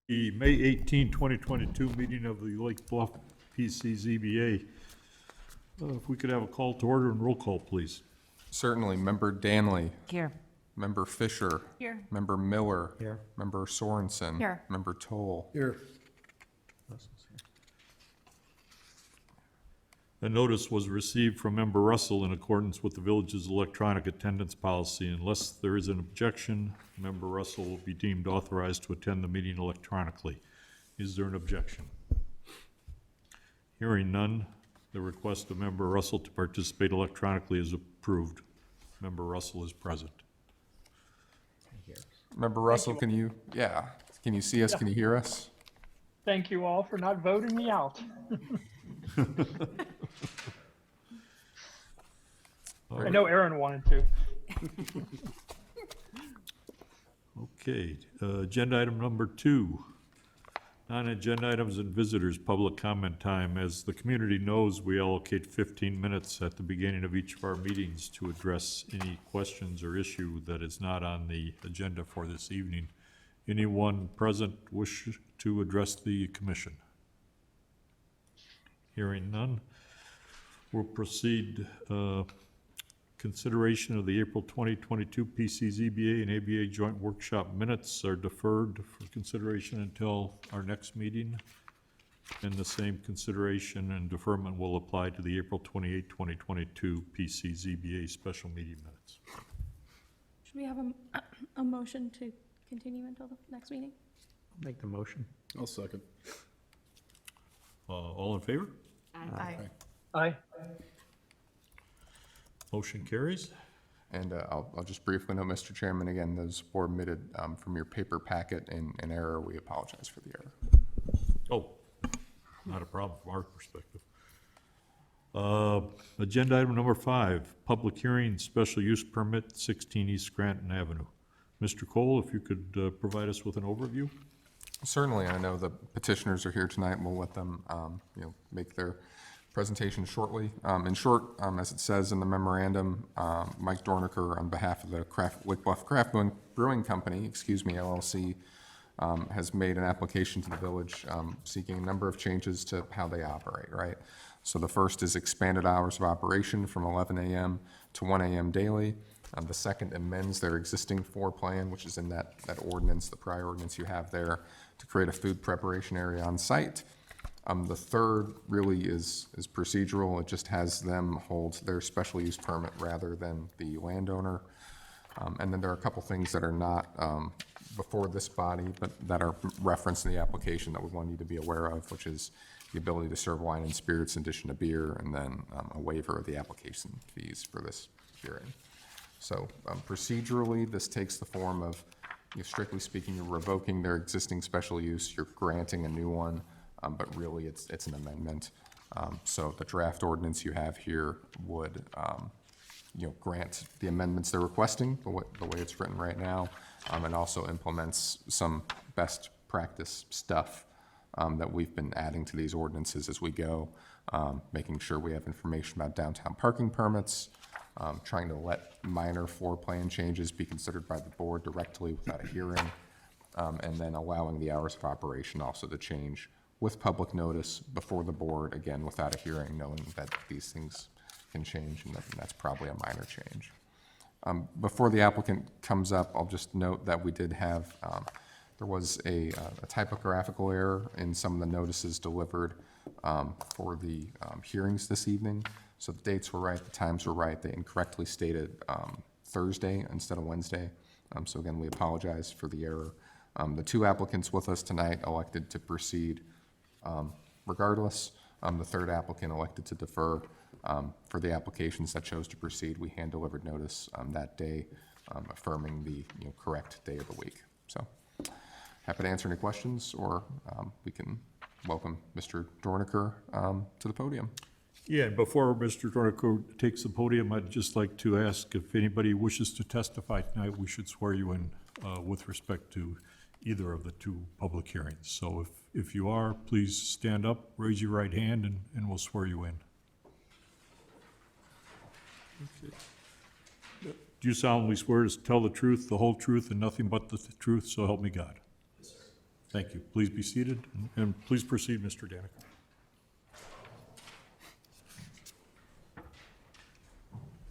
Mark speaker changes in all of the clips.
Speaker 1: The May 18, 2022 meeting of the Lake Bluff PCZBA. If we could have a call to order and roll call, please.
Speaker 2: Certainly. Member Danley.
Speaker 3: Here.
Speaker 2: Member Fisher.
Speaker 3: Here.
Speaker 2: Member Miller.
Speaker 4: Here.
Speaker 2: Member Sorensen.
Speaker 3: Here.
Speaker 2: Member Toll.
Speaker 4: Here.
Speaker 1: A notice was received from Member Russell in accordance with the village's electronic attendance policy. Unless there is an objection, Member Russell will be deemed authorized to attend the meeting electronically. Is there an objection? Hearing none, the request of Member Russell to participate electronically is approved. Member Russell is present.
Speaker 2: Member Russell, can you see us? Can you hear us?
Speaker 5: Thank you all for not voting me out. I know Aaron wanted to.
Speaker 1: Okay, agenda item number 2. Non-agenda items and visitors, public comment time. As the community knows, we allocate 15 minutes at the beginning of each of our meetings to address any questions or issue that is not on the agenda for this evening. Anyone present wish to address the commission? Hearing none, we'll proceed. Consideration of the April 2022 PCZBA and ABA joint workshop minutes are deferred for consideration until our next meeting. And the same consideration and deferment will apply to the April 28, 2022 PCZBA special meeting minutes.
Speaker 6: Should we have a motion to continue until the next meeting?
Speaker 4: Make the motion.
Speaker 7: I'll second.
Speaker 1: All in favor?
Speaker 6: Aye.
Speaker 5: Aye.
Speaker 1: Motion carries.
Speaker 2: And I'll just briefly note, Mr. Chairman, again, those were omitted from your paper packet in error. We apologize for the error.
Speaker 1: Oh, not a problem from our perspective. Agenda item number 5, public hearing, special use permit, 16 East Scranton Avenue. Mr. Cole, if you could provide us with an overview?
Speaker 2: Certainly. I know the petitioners are here tonight. We'll let them make their presentation shortly. In short, as it says in the memorandum, Mike Dornicker, on behalf of the Lake Bluff Craft Brewing Company, LLC, has made an application to the village seeking a number of changes to how they operate, right? So the first is expanded hours of operation from 11 a.m. to 1 a.m. daily. The second amends their existing floor plan, which is in that ordinance, the prior ordinance you have there, to create a food preparation area on site. The third really is procedural. It just has them hold their special use permit rather than the landowner. And then there are a couple things that are not before this body, but that are referenced in the application that we want you to be aware of, which is the ability to serve wine and spirits in addition to beer, and then a waiver of the application fees for this hearing. So procedurally, this takes the form of, strictly speaking, you're revoking their existing special use, you're granting a new one, but really it's an amendment. So the draft ordinance you have here would grant the amendments they're requesting, the way it's written right now, and also implements some best practice stuff that we've been adding to these ordinances as we go, making sure we have information about downtown parking permits, trying to let minor floor plan changes be considered by the board directly without a hearing, and then allowing the hours of operation also to change with public notice before the board, again, without a hearing, knowing that these things can change, and that's probably a minor change. Before the applicant comes up, I'll just note that we did have, there was a typographical error in some of the notices delivered for the hearings this evening. So the dates were right, the times were right. They incorrectly stated Thursday instead of Wednesday. So again, we apologize for the error. The two applicants with us tonight elected to proceed regardless. The third applicant elected to defer. For the applications that chose to proceed, we hand-delivered notice that day, affirming the correct day of the week. So happy to answer any questions, or we can welcome Mr. Dornicker to the podium.
Speaker 1: Yeah, and before Mr. Dornicker takes the podium, I'd just like to ask if anybody wishes to testify tonight, we should swear you in with respect to either of the two public hearings. So if you are, please stand up, raise your right hand, and we'll swear you in. Okay. Do you solemnly swear to tell the truth, the whole truth, and nothing but the truth, so help me God? Thank you. Please be seated, and please proceed, Mr. Daniker.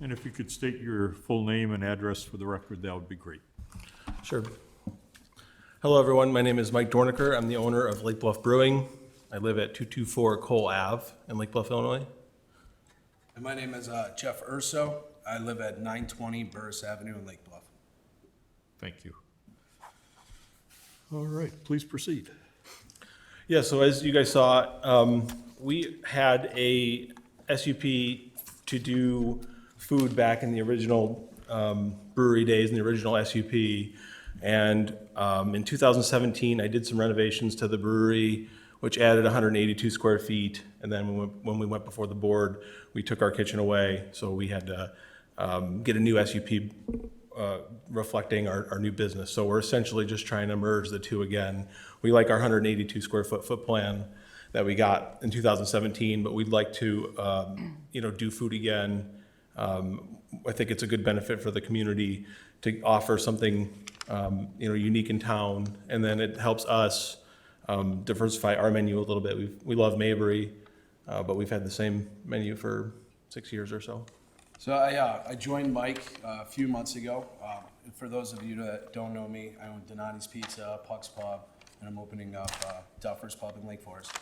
Speaker 1: And if you could state your full name and address for the record, that would be great.
Speaker 3: Sure. Hello, everyone. My name is Mike Dorniker. I'm the owner of Lake Bluff Brewing. I live at 224 Cole Ave in Lake Bluff, Illinois.
Speaker 4: And my name is Jeff Urso. I live at 920 Burris Avenue in Lake Bluff.
Speaker 1: Thank you. All right, please proceed.
Speaker 3: Yeah, so as you guys saw, we had a SUP to do food back in the original brewery days, in the original SUP. And in 2017, I did some renovations to the brewery, which added 182 square feet. And then when we went before the board, we took our kitchen away. So we had to get a new SUP reflecting our new business. So we're essentially just trying to merge the two again. We like our 182 square foot plan that we got in 2017, but we'd like to, do food again. I think it's a good benefit for the community to offer something, unique in town, and then it helps us diversify our menu a little bit. We love Maybury, but we've had the same menu for 6 years or so.
Speaker 4: So I joined Mike a few months ago. For those of you that don't know me, I own Donati's Pizza, Puck's Pub, and I'm opening up Duffer's Pub in Lake Forest.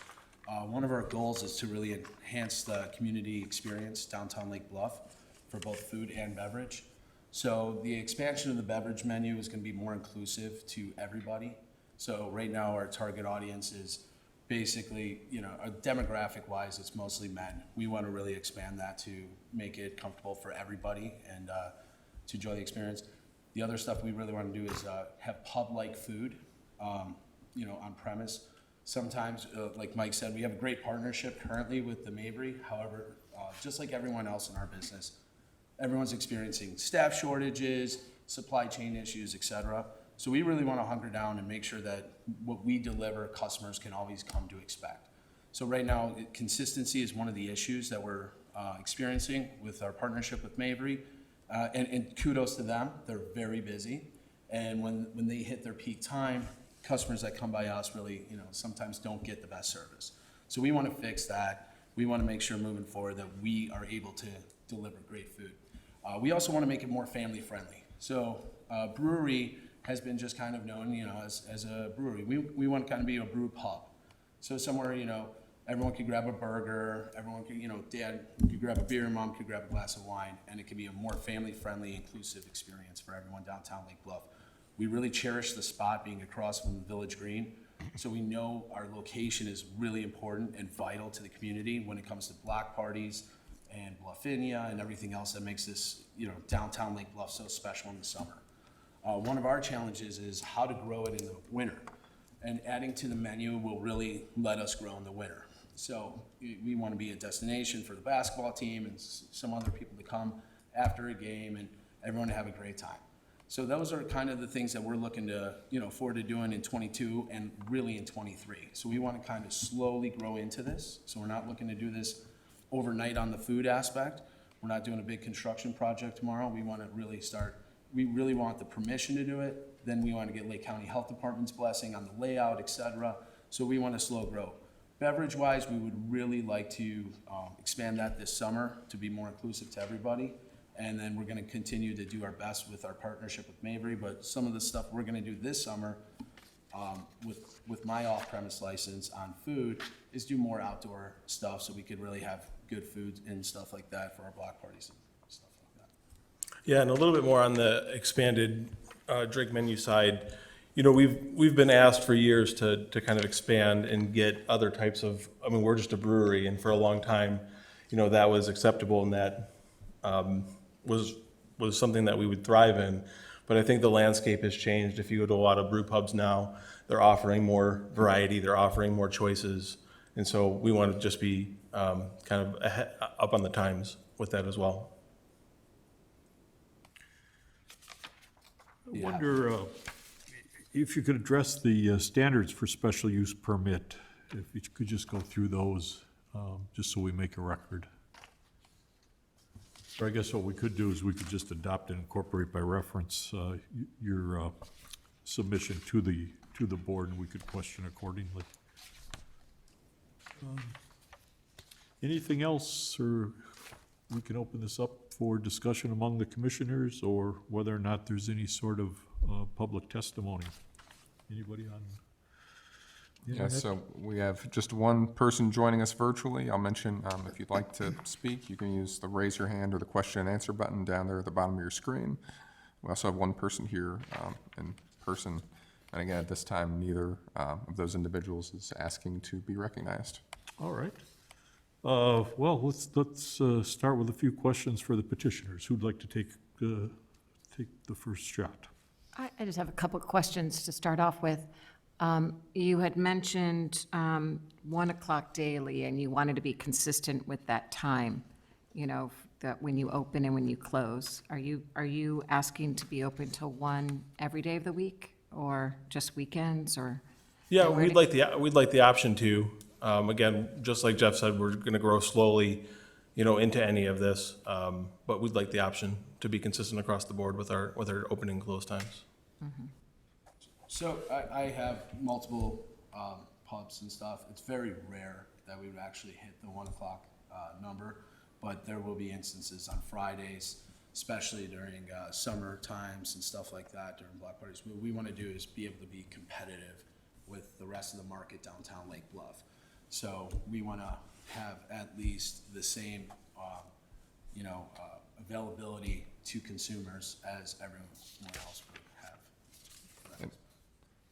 Speaker 4: One of our goals is to really enhance the community experience downtown Lake Bluff for both food and beverage. So the expansion of the beverage menu is going to be more inclusive to everybody. So right now our target audience is basically, demographic-wise, it's mostly men. We want to really expand that to make it comfortable for everybody and to enjoy the experience. The other stuff we really want to do is have pub-like food, on premise. Sometimes, like Mike said, we have a great partnership currently with the Maybury. However, just like everyone else in our business, everyone's experiencing staff shortages, supply chain issues, et cetera. So we really want to hunker down and make sure that what we deliver, customers can always come to expect. So right now, consistency is one of the issues that we're experiencing with our partnership with Maybury. And kudos to them, they're very busy. And when they hit their peak time, customers that come by us really, sometimes don't get the best service. So we want to fix that. We want to make sure moving forward that we are able to deliver great food. We also want to make it more family friendly. So brewery has been just kind of known, as a brewery. We want to kind of be a brew pub. So somewhere, everyone could grab a burger, everyone could, dad could grab a beer, mom could grab a glass of wine, and it could be a more family friendly, inclusive experience for everyone downtown Lake Bluff. We really cherish the spot being across from the Village Green. So we know our location is really important and vital to the community when it comes to block parties and Bluffinia and everything else that makes this, downtown Lake Bluff so special in the summer. One of our challenges is how to grow it in the winter. And adding to the menu will really let us grow in the winter. So we want to be a destination for the basketball team and some other people to come after a game and everyone to have a great time. So those are kind of the things that we're looking to, forward to doing in 22 and really in 23. So we want to kind of slowly grow into this. So we're not looking to do this overnight on the food aspect. We're not doing a big construction project tomorrow. We want to really we really want the permission to do it. Then we want to get Lake County Health Department's blessing on the layout, et cetera. So we want to slow grow. Beverage-wise, we would really like to expand that this summer to be more inclusive to everybody. And then we're going to continue to do our best with our partnership with Maybury. But some of the stuff we're going to do this summer with my off-premise license on food is do more outdoor stuff so we could really have good food and stuff like that for our block parties and stuff like that.
Speaker 3: Yeah, and a little bit more on the expanded drink menu side. We've been asked for years to kind of expand and get other types of, we're just a brewery, and for a long time, that was acceptable and that was something that we would thrive in. But I think the landscape has changed. If you go to a lot of brew pubs now, they're offering more variety, they're offering more choices. And so we want to just be kind of up on the times with that as well.
Speaker 1: I wonder if you could address the standards for special use permit, if you could just go through those, just so we make a record. Or I guess what we could do is we could just adopt and incorporate by reference your submission to to the board, and we could question accordingly. Anything else, or we can open this up for discussion among the commissioners, or whether or not there's any sort of public testimony? Anybody on the
Speaker 2: Yeah,
Speaker 1: internet?
Speaker 2: so we have just one person joining us virtually. I'll mention, if you'd like to speak, you can use the raise your hand or the question and answer button down there at the bottom of your screen. We also have one person here in person. And again, at this time, neither of those individuals is asking to be recognized.
Speaker 1: All right. Well, let's start with a few questions for the petitioners. Who'd like to take the first shot?
Speaker 7: I just have a couple of questions to start off with. You had mentioned 1 o'clock daily, and you wanted to be consistent with that time, you know, that when you open and when you close. Are you asking to be open till 1 every day of the week, or just weekends, or?
Speaker 3: Yeah,
Speaker 7: where
Speaker 3: we'd like the option to. Again, just like Jeff said, we're gonna grow slowly, you know, into any of this. But we'd like the option to be consistent across the board with our open and close times.
Speaker 4: So I have multiple pubs and stuff. It's very rare that we would actually hit the 1 o'clock number, but there will be instances on Fridays, especially during summer times and stuff like that, during block parties. What we want to do is be able to be competitive with the rest of the market downtown Lake Bluff. So we want to have at least the same, availability to consumers as everyone else would have.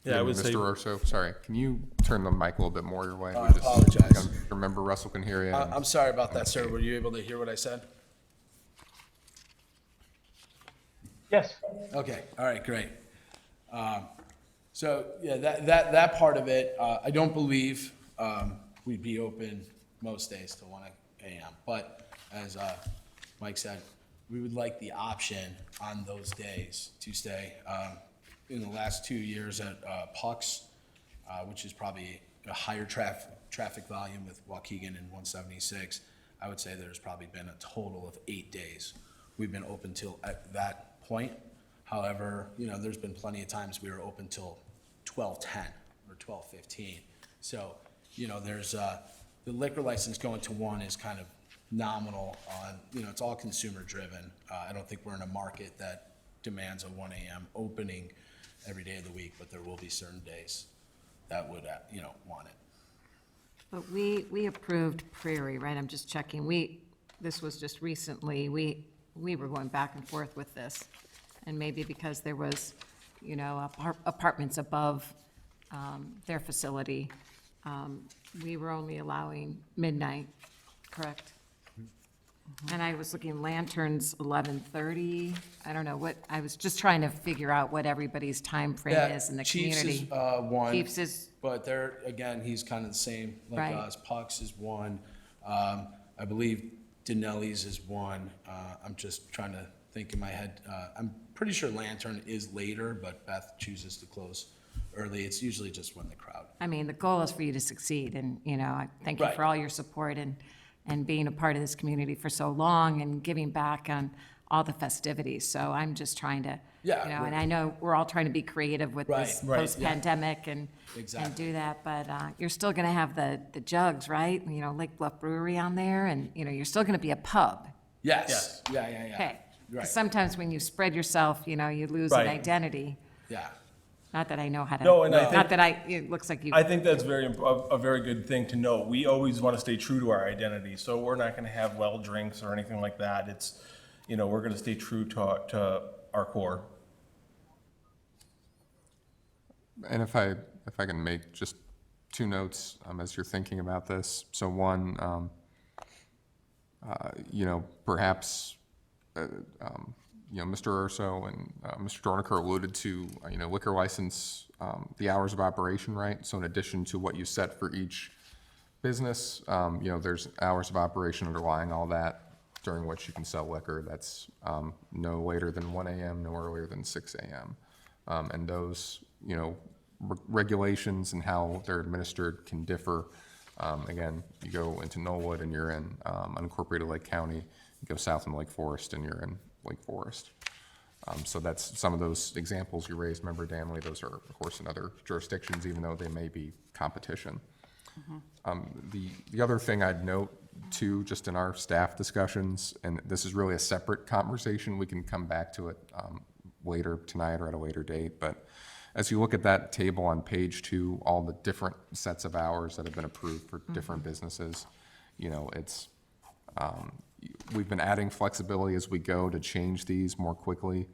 Speaker 3: Yeah, I would say.
Speaker 2: Mr. Urso, sorry, can you turn the mic a little bit more your way?
Speaker 4: I apologize.
Speaker 2: Remember, Russell can hear you.
Speaker 4: I'm sorry about that, sir. Were you able to hear what I said?
Speaker 5: Yes.
Speaker 4: Okay, all right, great. So, yeah, that part of it, I don't believe we'd be open most days till 1 a.m. But as Mike said, we would like the option on those days to stay. In the last 2 years at Pucks, which is probably a higher traffic volume with Waukegan and 176, I would say there's probably been a total of 8 days we've been open till at that point. However, there's been plenty of times we were open till 12:10 or 12:15. So, there's the liquor license going to 1 is kind of nominal on, it's all consumer driven. I don't think we're in a market that demands a 1 a.m. opening every day of the week, but there will be certain days that would, want it.
Speaker 7: But we approved Prairie, right? I'm just checking. This was just recently, we were going back and forth with this. And maybe because there was, apartments above their facility, we were only allowing midnight, correct? And I was looking, lanterns 11:30. I don't know what, I was just trying to figure out what everybody's time frame is in the community.
Speaker 4: Chiefs is 1.
Speaker 7: Chiefs is,
Speaker 4: But there, again, he's kind of the same like
Speaker 7: Right.
Speaker 4: us. Pucks is 1. I believe Denelli's is 1. I'm just trying to think in my head. I'm pretty sure Lantern is later, but Beth chooses to close early. It's usually just when the crowd.
Speaker 7: I mean, the goal is for you to succeed, and, I thank you for
Speaker 4: Right.
Speaker 7: all your support and being a part of this community for so long and giving back on all the festivities. So I'm just trying to,
Speaker 4: Yeah,
Speaker 7: and I know we're all trying to be creative with this
Speaker 4: Right, yeah.
Speaker 7: post-pandemic and
Speaker 4: Exactly.
Speaker 7: do that, but you're still going to have the jugs, right? Lake Bluff Brewery on there, and, you're still going to be a pub.
Speaker 4: Yes. Yeah.
Speaker 7: Okay. 'Cause
Speaker 4: Right.
Speaker 7: sometimes when you spread yourself, you lose an
Speaker 3: Right.
Speaker 7: identity.
Speaker 4: Yeah.
Speaker 7: Not that I know how to.
Speaker 3: No, and I think-
Speaker 7: It looks like you.
Speaker 3: I think that's a very good thing to know. We always want to stay true to our identity, so we're not going to have well drinks or anything like that. It's, we're going to stay true to our core.
Speaker 2: And if I can make just 2 notes as you're thinking about this. So one, perhaps, Mr. Urso and Mr. Dorniker alluded to, liquor license, the hours of operation, right? So in addition to what you set for each business, there's hours of operation underlying all that during which you can sell liquor. That's no later than 1 a.m., no earlier than 6 a.m. And those, regulations and how they're administered can differ. Again, you go into Knollwood and you're in unincorporated Lake County. You go south in Lake Forest and you're in Lake Forest. So that's some of those examples you raised, Member Danley. Those are, of course, in other jurisdictions, even though they may be competition. The other thing I'd note too, just in our staff discussions, and this is really a separate conversation, we can come back to it later tonight or at a later date, but as you look at that table on page 2, all the different sets of hours that have been approved for different businesses, you know, it's, we've been adding flexibility as we go to change these more quickly.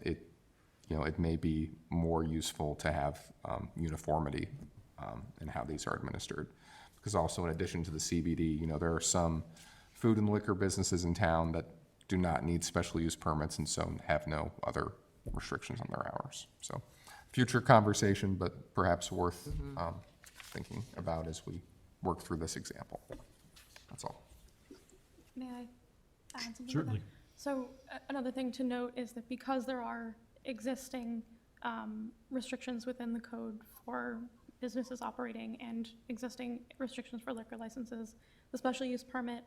Speaker 2: It may be more useful to have uniformity in how these are administered. Because also in addition to the CBD, you know, there are some food and liquor businesses in town that do not need special use permits and so have no other restrictions on their hours. So future conversation, but perhaps worth thinking about as we work through this example. That's all.
Speaker 6: May I add something to that?
Speaker 1: Certainly.
Speaker 6: So another thing to note is that because there are existing restrictions within the code for businesses operating and existing restrictions for liquor licenses, the special use permit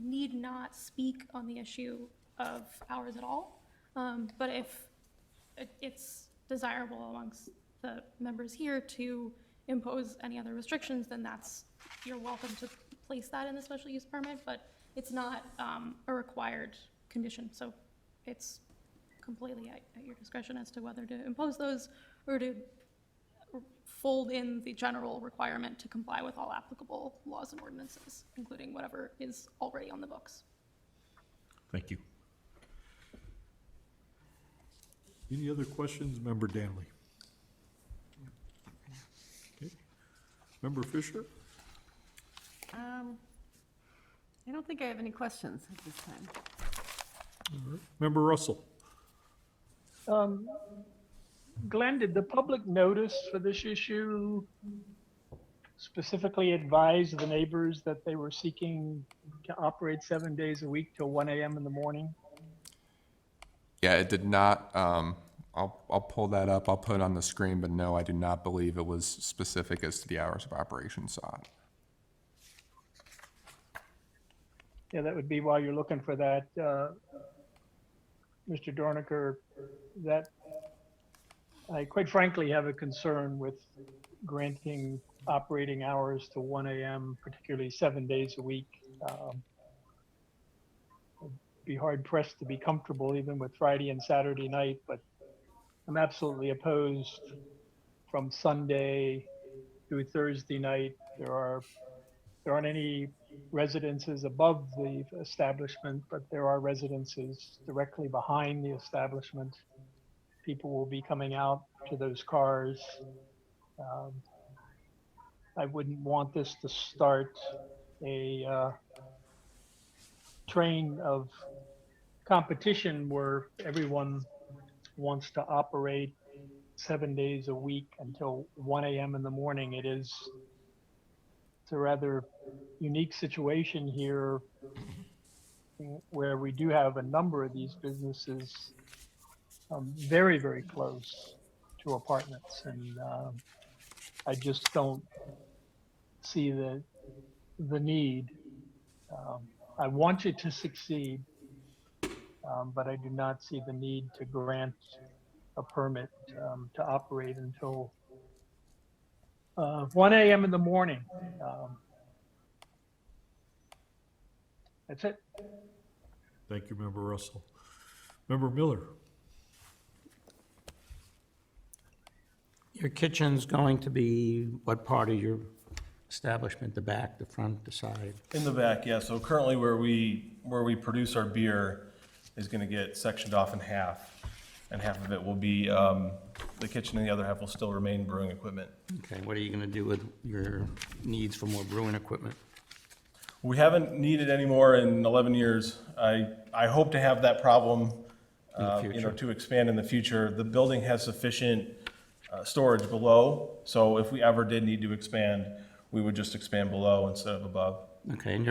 Speaker 6: need not speak on the issue of hours at all. But if it's desirable amongst the members here to impose any other restrictions, then you're welcome to place that in the special use permit, but it's not a required condition. So it's completely at your discretion as to whether to impose those or to fold in the general requirement to comply with all applicable laws and ordinances, including whatever is already on the books.
Speaker 1: Thank you. Any other questions, Member Danley? Okay. Member Fisher?
Speaker 8: I don't think I have any questions at this time.
Speaker 1: All right. Member Russell?
Speaker 5: Glenn, did the public notice for this issue specifically advise the neighbors that they were seeking to operate 7 days a week till 1 a.m. in the morning?
Speaker 2: Yeah, it did not. I'll pull that up. I'll put it on the screen, but no, I do not believe it was specific as to the hours of operation sought.
Speaker 5: Yeah, that would be while you're looking for that, Mr. Dorniker, that I quite frankly have a concern with granting operating hours to 1 a.m., particularly 7 days a week. I'd be hard pressed to be comfortable even with Friday and Saturday night, but I'm absolutely opposed from Sunday through Thursday night. There aren't any residences above the establishment, but there are residences directly behind the establishment. People will be coming out to those cars. I wouldn't want this to start a train of competition where everyone wants to operate 7 days a week until 1 a.m. in the morning. It's a rather unique situation here where we do have a number of these businesses very, very close to apartments, and I just don't see the need. I want you to succeed, but I do not see the need to grant a permit to operate until 1 a.m. in the morning. That's it.
Speaker 1: Thank you, Member Russell. Member Miller?
Speaker 9: Your kitchen's going to be what part of your establishment? The back, the front, the side?
Speaker 3: In the back, yeah. So currently where we produce our beer is gonna get sectioned off in half, and half of it will be the kitchen, and the other half will still remain brewing equipment.
Speaker 9: Okay, what are you gonna do with your needs for more brewing equipment?
Speaker 3: We haven't needed any more in 11 years. I hope to have that problem,
Speaker 9: In the future.
Speaker 3: to expand in the future. The building has sufficient storage below, so if we ever did need to expand, we would just expand below instead of above.
Speaker 9: Okay, and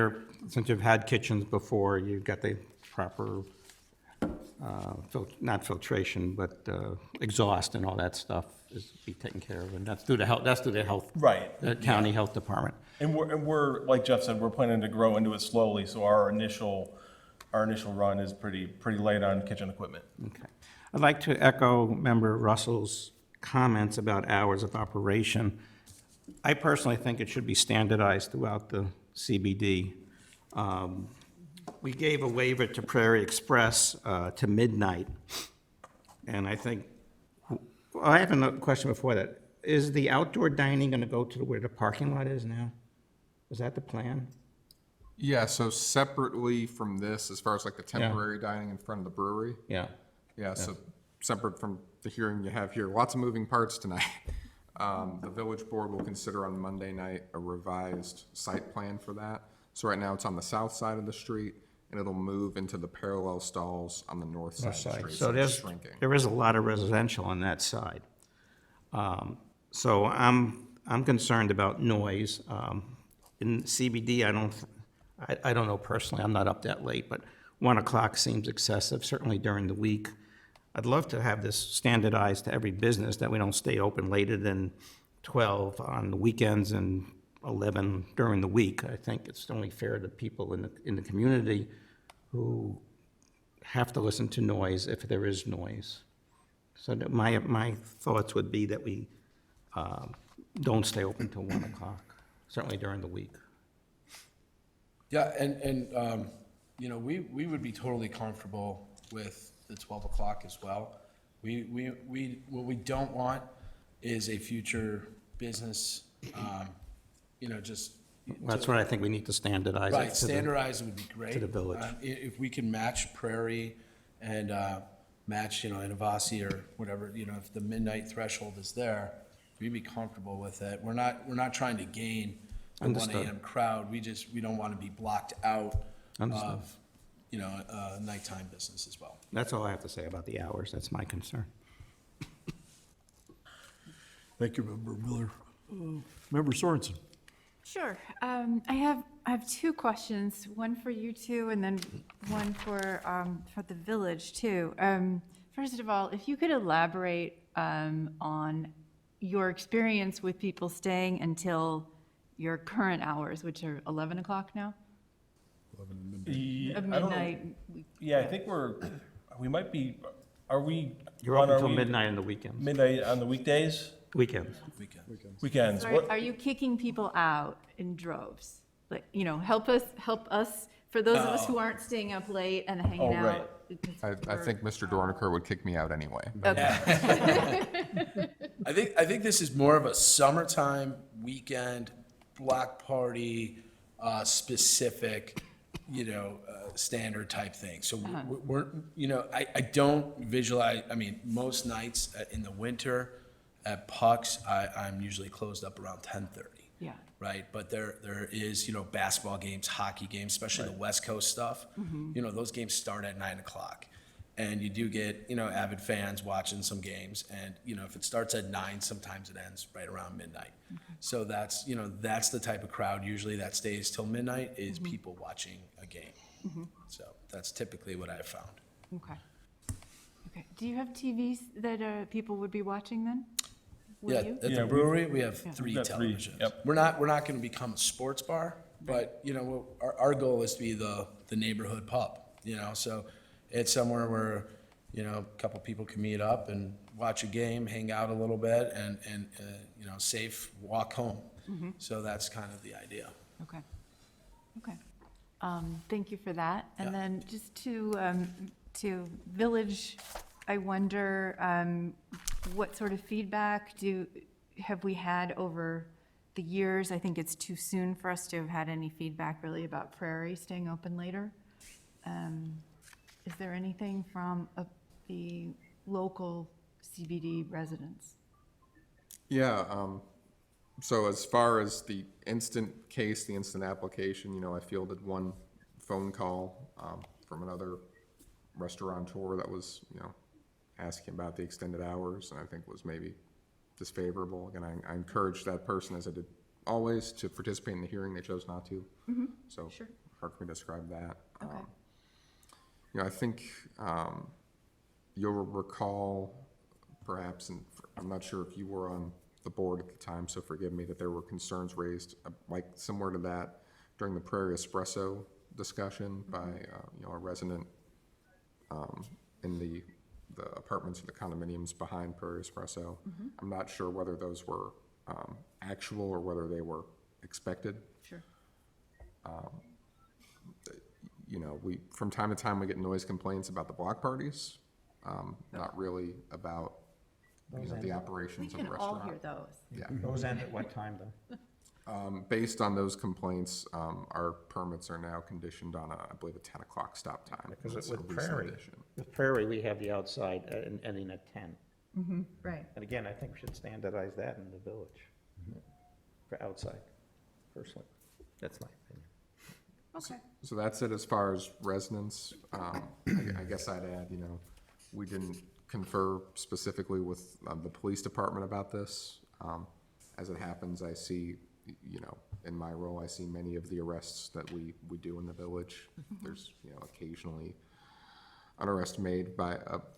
Speaker 9: since you've had kitchens before, you've got the proper, not filtration, but exhaust and all that stuff is be taken care of, and that's through the health.
Speaker 3: Right.
Speaker 9: The county health department.
Speaker 3: And we're, like Jeff said, we're planning to grow into it slowly, so our initial our initial run is pretty light on kitchen equipment.
Speaker 9: Okay. I'd like to echo Member Russell's comments about hours of operation. I personally think it should be standardized throughout the CBD. We gave a waiver to Prairie Express to midnight, and I think, well, I have another question before that. Is the outdoor dining going to go to where the parking lot is now? Is that the plan?
Speaker 2: Yeah, so separately from this, as far as like the temporary dining in front of the brewery,
Speaker 9: Yeah.
Speaker 2: yeah, so separate from the hearing you have here, lots of moving parts tonight. The village board will consider on Monday night a revised site plan for that. So right now it's on the south side of the street, and it'll move into the parallel stalls on the north side of the street.
Speaker 9: So
Speaker 2: it's shrinking.
Speaker 9: there is a lot of residential on that side. So I'm concerned about noise. In CBD, I don't know personally, I'm not up that late, but 1 o'clock seems excessive, certainly during the week. I'd love to have this standardized to every business, that we don't stay open later than 12 on the weekends and 11 during the week. I think it's only fair to people in the community who have to listen to noise if there is noise. So that my thoughts would be that we don't stay open till 1 o'clock, certainly during the week.
Speaker 4: Yeah, and you know, we would be totally comfortable with the 12 o'clock as well. What we don't want is a future business, you know, just.
Speaker 9: That's what I think we need to standardize.
Speaker 4: Right, standardized would be great.
Speaker 9: to the village.
Speaker 4: If we can match Prairie and match, you know, Innovasi or whatever, you know, if the midnight threshold is there, we'd be comfortable with it. We're not trying to gain the 1
Speaker 9: Understood.
Speaker 4: AM crowd. We don't want to be blocked out
Speaker 9: Understood.
Speaker 4: of, you know, nighttime business as well.
Speaker 9: That's all I have to say about the hours. That's my concern.
Speaker 1: Thank you, Member Miller. Member Sorensen.
Speaker 10: Sure. I have two questions, one for you two, and then one for the village too. First of all, if you could elaborate on your experience with people staying until your current hours, which are 11 o'clock now? Of
Speaker 3: I don't know.
Speaker 10: midnight.
Speaker 3: Yeah, I think we might be, are we?
Speaker 9: You're
Speaker 3: Ron,
Speaker 9: open
Speaker 3: are
Speaker 9: until
Speaker 3: we
Speaker 9: midnight on the weekends.
Speaker 3: Midnight on the weekdays?
Speaker 9: Weekends.
Speaker 3: Weekends?
Speaker 10: Are
Speaker 3: What?
Speaker 10: are you kicking people out in droves? Like, you know, help us, for those of us who aren't staying up late and hanging
Speaker 3: Oh, right.
Speaker 10: out. because
Speaker 2: I
Speaker 10: we're-
Speaker 2: think Mr. Dorniker would kick me out anyway.
Speaker 10: Okay.
Speaker 4: I think this is more of a summertime weekend block party specific, you know, standard type thing. So we're, you know, I don't visualize. I mean, most nights in the winter at Pucks, I'm usually closed up around 10:30.
Speaker 10: Yeah.
Speaker 4: Right, but there is, you know, basketball games, hockey games, especially the West Coast stuff. You know, those games start at 9 o'clock. And you do get, you know, avid fans watching some games. And, you know, if it starts at 9, sometimes it ends right around midnight. So that's, you know, that's the type of crowd usually that stays till midnight is people watching a game. So that's typically what I've found.
Speaker 10: Okay. Okay. Do you have TVs that people would be watching then? Will
Speaker 4: Yeah,
Speaker 10: you?
Speaker 4: at
Speaker 3: Yeah,
Speaker 4: the brewery, we have 3
Speaker 3: We've got 3,
Speaker 4: televisions.
Speaker 3: yep.
Speaker 4: We're not going to become a sports bar, but, you know, our goal is to be the neighborhood pub, you know? So it's somewhere where, you know, a couple people can meet up and watch a game, hang out a little bit, and you know, safe walk home. So that's kind of the idea.
Speaker 10: Okay. Okay. Thank you for that. And
Speaker 4: Yeah.
Speaker 10: then just to Village, I wonder what sort of feedback have we had over the years? I think it's too soon for us to have had any feedback really about Prairie staying open later. Is there anything from the local CBD residents?
Speaker 2: Yeah, so as far as the instant case, the instant application, you know, I fielded one phone call from another restaurateur that was, you know, asking about the extended hours, and I think was maybe disfavorable. Again, I encouraged that person, as I did always, to participate in the hearing. They chose not to. So
Speaker 10: Sure.
Speaker 2: hard for me to describe that.
Speaker 10: Okay.
Speaker 2: You know, I think you'll recall, perhaps, and I'm not sure if you were on the board at the time, so forgive me, that there were concerns raised, like similar to that, during the Prairie Espresso discussion by, a resident in the apartments or the condominiums behind Prairie Espresso. I'm not sure whether those were actual or whether they were expected.
Speaker 8: Sure.
Speaker 2: From time to time, we get noise complaints about the block parties, not really about, the
Speaker 8: We
Speaker 2: operations of
Speaker 8: can
Speaker 2: the
Speaker 8: all
Speaker 2: restaurant.
Speaker 8: hear those.
Speaker 2: Yeah.
Speaker 9: Those end at what time, though?
Speaker 2: Based on those complaints, our permits are now conditioned on I believe, a 10 o'clock stop time.
Speaker 9: Because
Speaker 2: It's a
Speaker 9: with
Speaker 2: recent
Speaker 9: Prairie,
Speaker 2: addition.
Speaker 9: with Prairie, we have the outside ending at 10.
Speaker 10: Right.
Speaker 9: And again, I think we should standardize that in the village for outside, personally. That's my opinion.
Speaker 10: Okay.
Speaker 2: So that's it as far as residents. I guess I'd add, we didn't confer specifically with the police department about this. As it happens, I see, in my role, I see many of the arrests that we do in the village. There's, occasionally an arrest made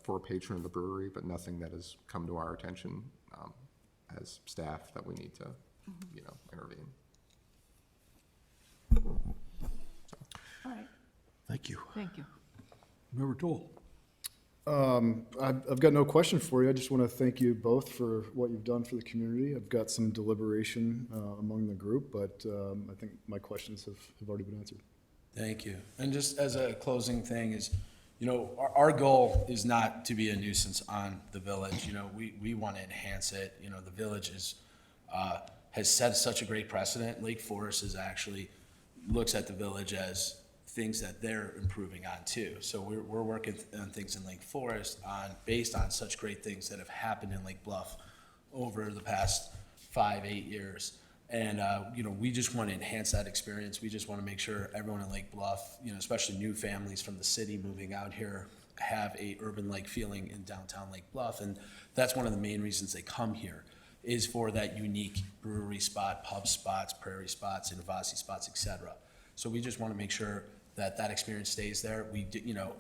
Speaker 2: for a patron of the brewery, but nothing that has come to our attention as staff that we need to, intervene.
Speaker 10: All right,
Speaker 1: Thank you.
Speaker 10: thank you.
Speaker 1: Member Toll.
Speaker 11: I've got no question for you. I just want to thank you both for what you've done for the community. I've got some deliberation among the group, but I think my questions have already been answered.
Speaker 4: Thank you. And just as a closing thing is, our goal is not to be a nuisance on the village. We want to enhance it. The village has set such a great precedent. Lake Forest looks at the village as things that they're improving on too. So we're working on things in Lake Forest based on such great things that have happened in Lake Bluff over the past 5-8 years. And, we just want to enhance that experience. We just want to make sure everyone in Lake Bluff, especially new families from the city moving out here, have a urban-like feeling in downtown Lake Bluff. And that's one of the main reasons they come here, is for that unique brewery spot, pub spots, prairie spots, innovasi spots, et cetera. So we just want to make sure that experience stays there.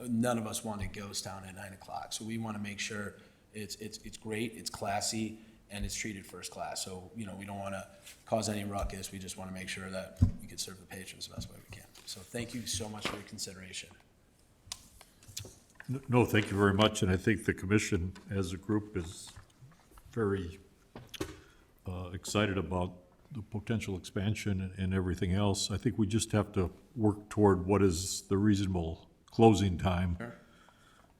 Speaker 4: None of us want a ghost town at 9 o'clock. So we want to make sure it's great, it's classy, and it's treated first class. So, we don't want to cause any ruckus. We just want to make sure that we can serve the patrons the best way we can. So thank you so much for your consideration.
Speaker 1: No, thank you very much, and I think the commission as a group is very excited about the potential expansion and everything else. I think we just have to work toward what is the reasonable closing time.
Speaker 4: Sure.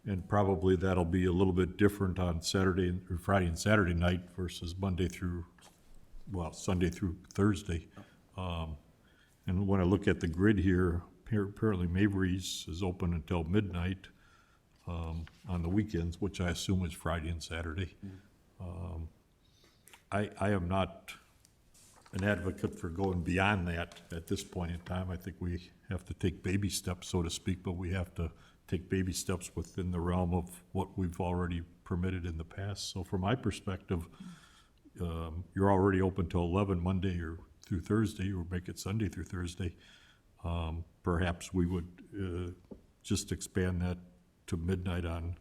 Speaker 1: And probably that'll be a little bit different on Friday and Saturday night versus Sunday through Thursday. And when I look at the grid here, apparently Mabry's is open until midnight on the weekends, which I assume is Friday and Saturday. I am not an advocate for going beyond that at this point in time. I think we have to take baby steps, so to speak, but we have to take baby steps within the realm of what we've already permitted in the past. So from my perspective, you're already open till 11 Monday or through Thursday, or make it Sunday through Thursday. Perhaps we would just expand that to midnight on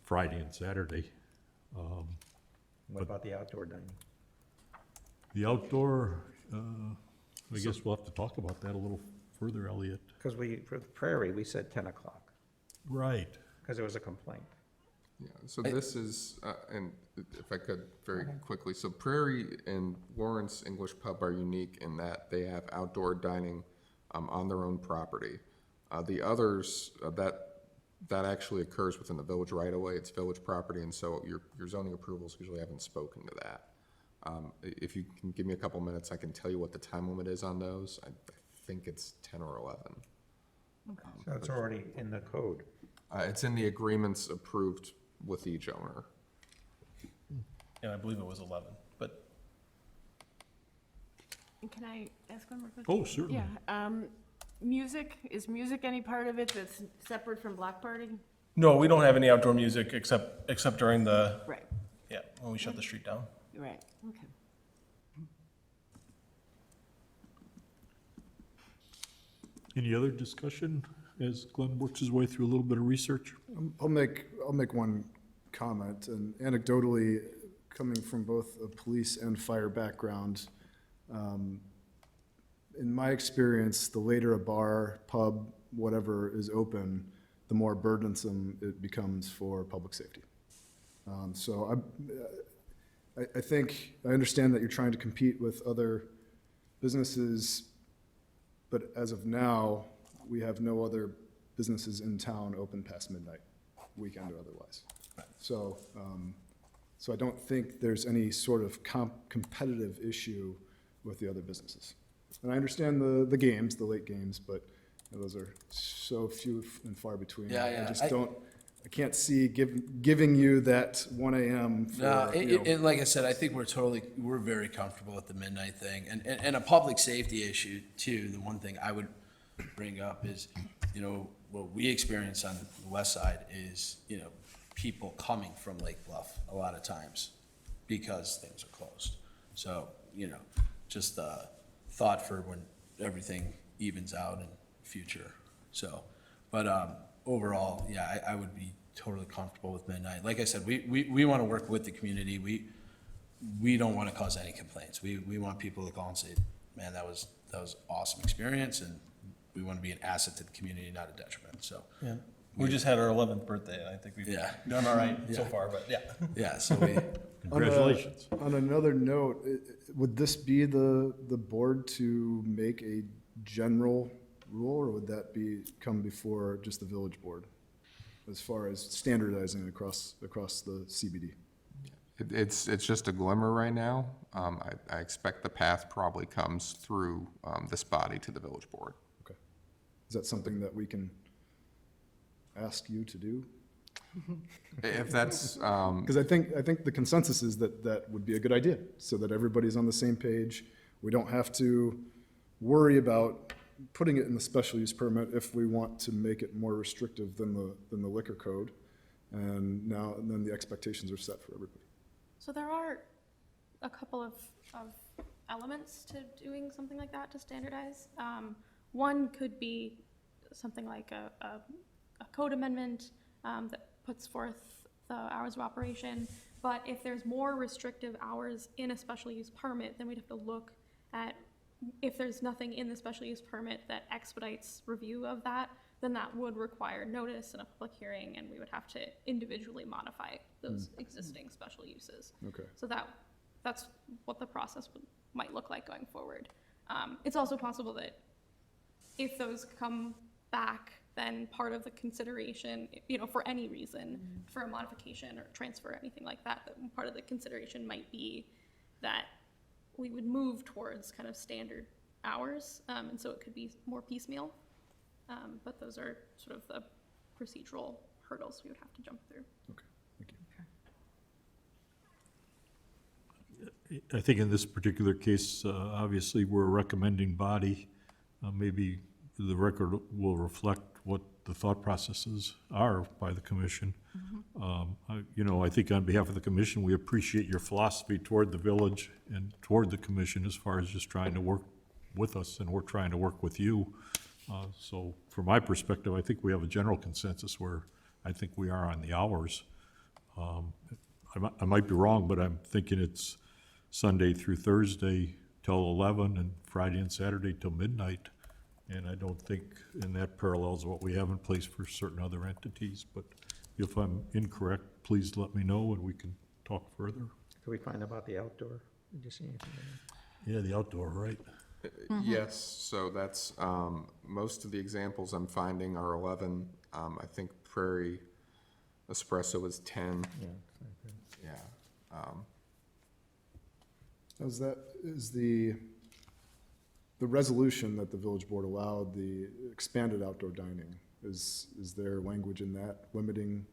Speaker 1: Friday and Saturday.
Speaker 9: What about the outdoor dining?
Speaker 1: The outdoor, I guess we'll have to talk about that a little further, Elliot.
Speaker 9: Because for the Prairie, we said 10 o'clock,
Speaker 1: Right.
Speaker 9: because there was a complaint.
Speaker 2: Yeah, so this is, and if I could very quickly, so Prairie and Lawrence English Pub are unique in that they have outdoor dining on their own property. The others, that actually occurs within the village right away. It's village property, and so your zoning approvals usually haven't spoken to that. If you can give me a couple minutes, I can tell you what the time limit is on those. I think it's 10 or 11.
Speaker 9: So it's already in the code.
Speaker 2: It's in the agreements approved with each owner.
Speaker 3: And I believe it was 11, but
Speaker 8: Can I ask one more question?
Speaker 1: Oh, certainly.
Speaker 8: Yeah, is music any part of it that's separate from block party?
Speaker 3: no, we don't have any outdoor music except during
Speaker 8: Right,
Speaker 3: when we shut the street down.
Speaker 8: right, okay.
Speaker 1: Any other discussion as Glenn works his way through a little bit of research?
Speaker 11: I'll make one comment, and anecdotally, coming from both a police and fire background, in my experience, the later a bar, pub, whatever is open, the more burdensome it becomes for public safety. So I think, I understand that you're trying to compete with other businesses, but as of now, we have no other businesses in town open past midnight, weekend or otherwise. So, so I don't think there's any sort of competitive issue with the other businesses. And I understand the games, the late games, but those are so few and far between.
Speaker 4: Yeah, yeah.
Speaker 11: I just don't, I can't see giving you that 1 AM for,
Speaker 4: No,
Speaker 11: you know,
Speaker 4: like I said, I think we're very comfortable with the midnight thing. And a public safety issue too, the one thing I would bring up is, you know, what we experience on the west side is, you know, people coming from Lake Bluff a lot of times because things are closed. So, you know, just a thought for when everything evens out in the future. So, but overall, yeah, I would be totally comfortable with midnight. Like I said, we want to work with the community. We don't want to cause any complaints. We want people to call and say, man, that was awesome experience, and we want to be an asset to the community, not a detriment. So,
Speaker 3: Yeah. We just had our 11th birthday, and I think we've
Speaker 4: Yeah.
Speaker 3: done all right so
Speaker 4: Yeah.
Speaker 3: far, but yeah.
Speaker 4: yeah, so we,
Speaker 1: Congratulations.
Speaker 11: On another note, would this be the board to make a general rule, or would that come before just the village board? As far as standardizing across the CBD?
Speaker 2: It's just a glimmer right now. I expect the path probably comes through this body to the village board.
Speaker 11: Okay. Is that something that we can ask you to do?
Speaker 2: If that's,
Speaker 11: Because I think the consensus is that would be a good idea, so that everybody's on the same page. We don't have to worry about putting it in the special use permit if we want to make it more restrictive than the liquor code. And then the expectations are set for everybody.
Speaker 6: So there are a couple of elements to doing something like that to standardize. One could be something like a code amendment that puts forth the hours of operation. But if there's more restrictive hours in a special use permit, then we'd have to look at if there's nothing in the special use permit that expedites review of that, then that would require notice and a public hearing, and we would have to individually modify those existing special uses.
Speaker 11: Okay.
Speaker 6: So that's what the process might look like going forward. It's also possible that if those come back, then part of the consideration, you know, for any reason, for a modification or transfer or anything like that, that part of the consideration might be that we would move towards kind of standard hours, and so it could be more piecemeal. But those are sort of the procedural hurdles we would have to jump through.
Speaker 11: Okay, thank you.
Speaker 1: I think in this particular case, obviously, we're a recommending body. Maybe the record will reflect what the thought processes are by the commission. I think on behalf of the commission, we appreciate your philosophy toward the village and toward the commission as far as just trying to work with us, and we're trying to work with you. So from my perspective, I think we have a general consensus where I think we are on the hours. I might be wrong, but I'm thinking it's Sunday through Thursday till 11 and Friday and Saturday till midnight. And I don't think, and that parallels what we have in place for certain other entities. But if I'm incorrect, please let me know and we can talk further.
Speaker 9: Can we find out about the outdoor? Did you see anything?
Speaker 1: Yeah, the outdoor, right?
Speaker 2: yes, so that's, most of the examples I'm finding are 11. I think Prairie Espresso is 10. Yeah.
Speaker 11: Is the resolution that the village board allowed the expanded outdoor dining, is there language in that limiting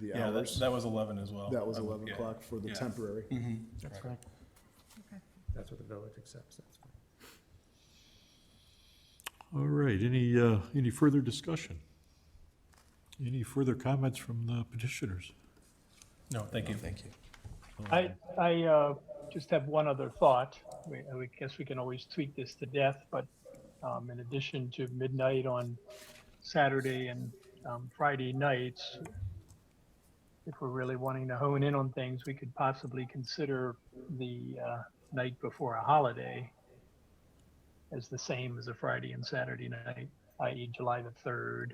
Speaker 11: the
Speaker 3: Yeah,
Speaker 11: hours?
Speaker 3: that was 11 as well.
Speaker 11: That was 11
Speaker 3: yeah.
Speaker 11: o'clock for the
Speaker 3: Yeah.
Speaker 11: temporary?
Speaker 9: That's right. That's what the village accepts, that's fine.
Speaker 1: All right, any further discussion? Any further comments from the petitioners?
Speaker 3: No, thank you.
Speaker 4: thank you.
Speaker 5: I just have one other thought. I guess we can always tweak this to death, but in addition to midnight on Saturday and Friday nights, if we're really wanting to hone in on things, we could possibly consider the night before a holiday as the same as a Friday and Saturday night, i.e. July the 3rd.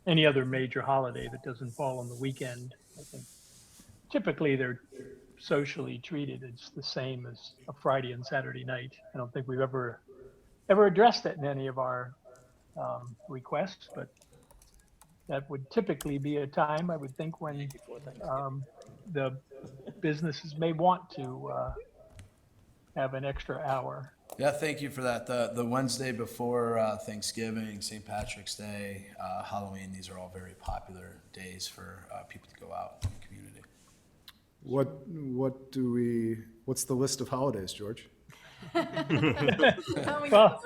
Speaker 5: Any other major holiday that doesn't fall on the weekend, I think typically they're socially treated. It's the same as a Friday and Saturday night. I don't think we've ever addressed it in any of our requests, but that would typically be a time, I would think, when the businesses may want to have an extra hour.
Speaker 4: Yeah, thank you for that. The Wednesday before Thanksgiving, St. Patrick's Day, Halloween, these are all very popular days for people to go out in the community.
Speaker 11: What's the list of holidays, George?
Speaker 5: Well,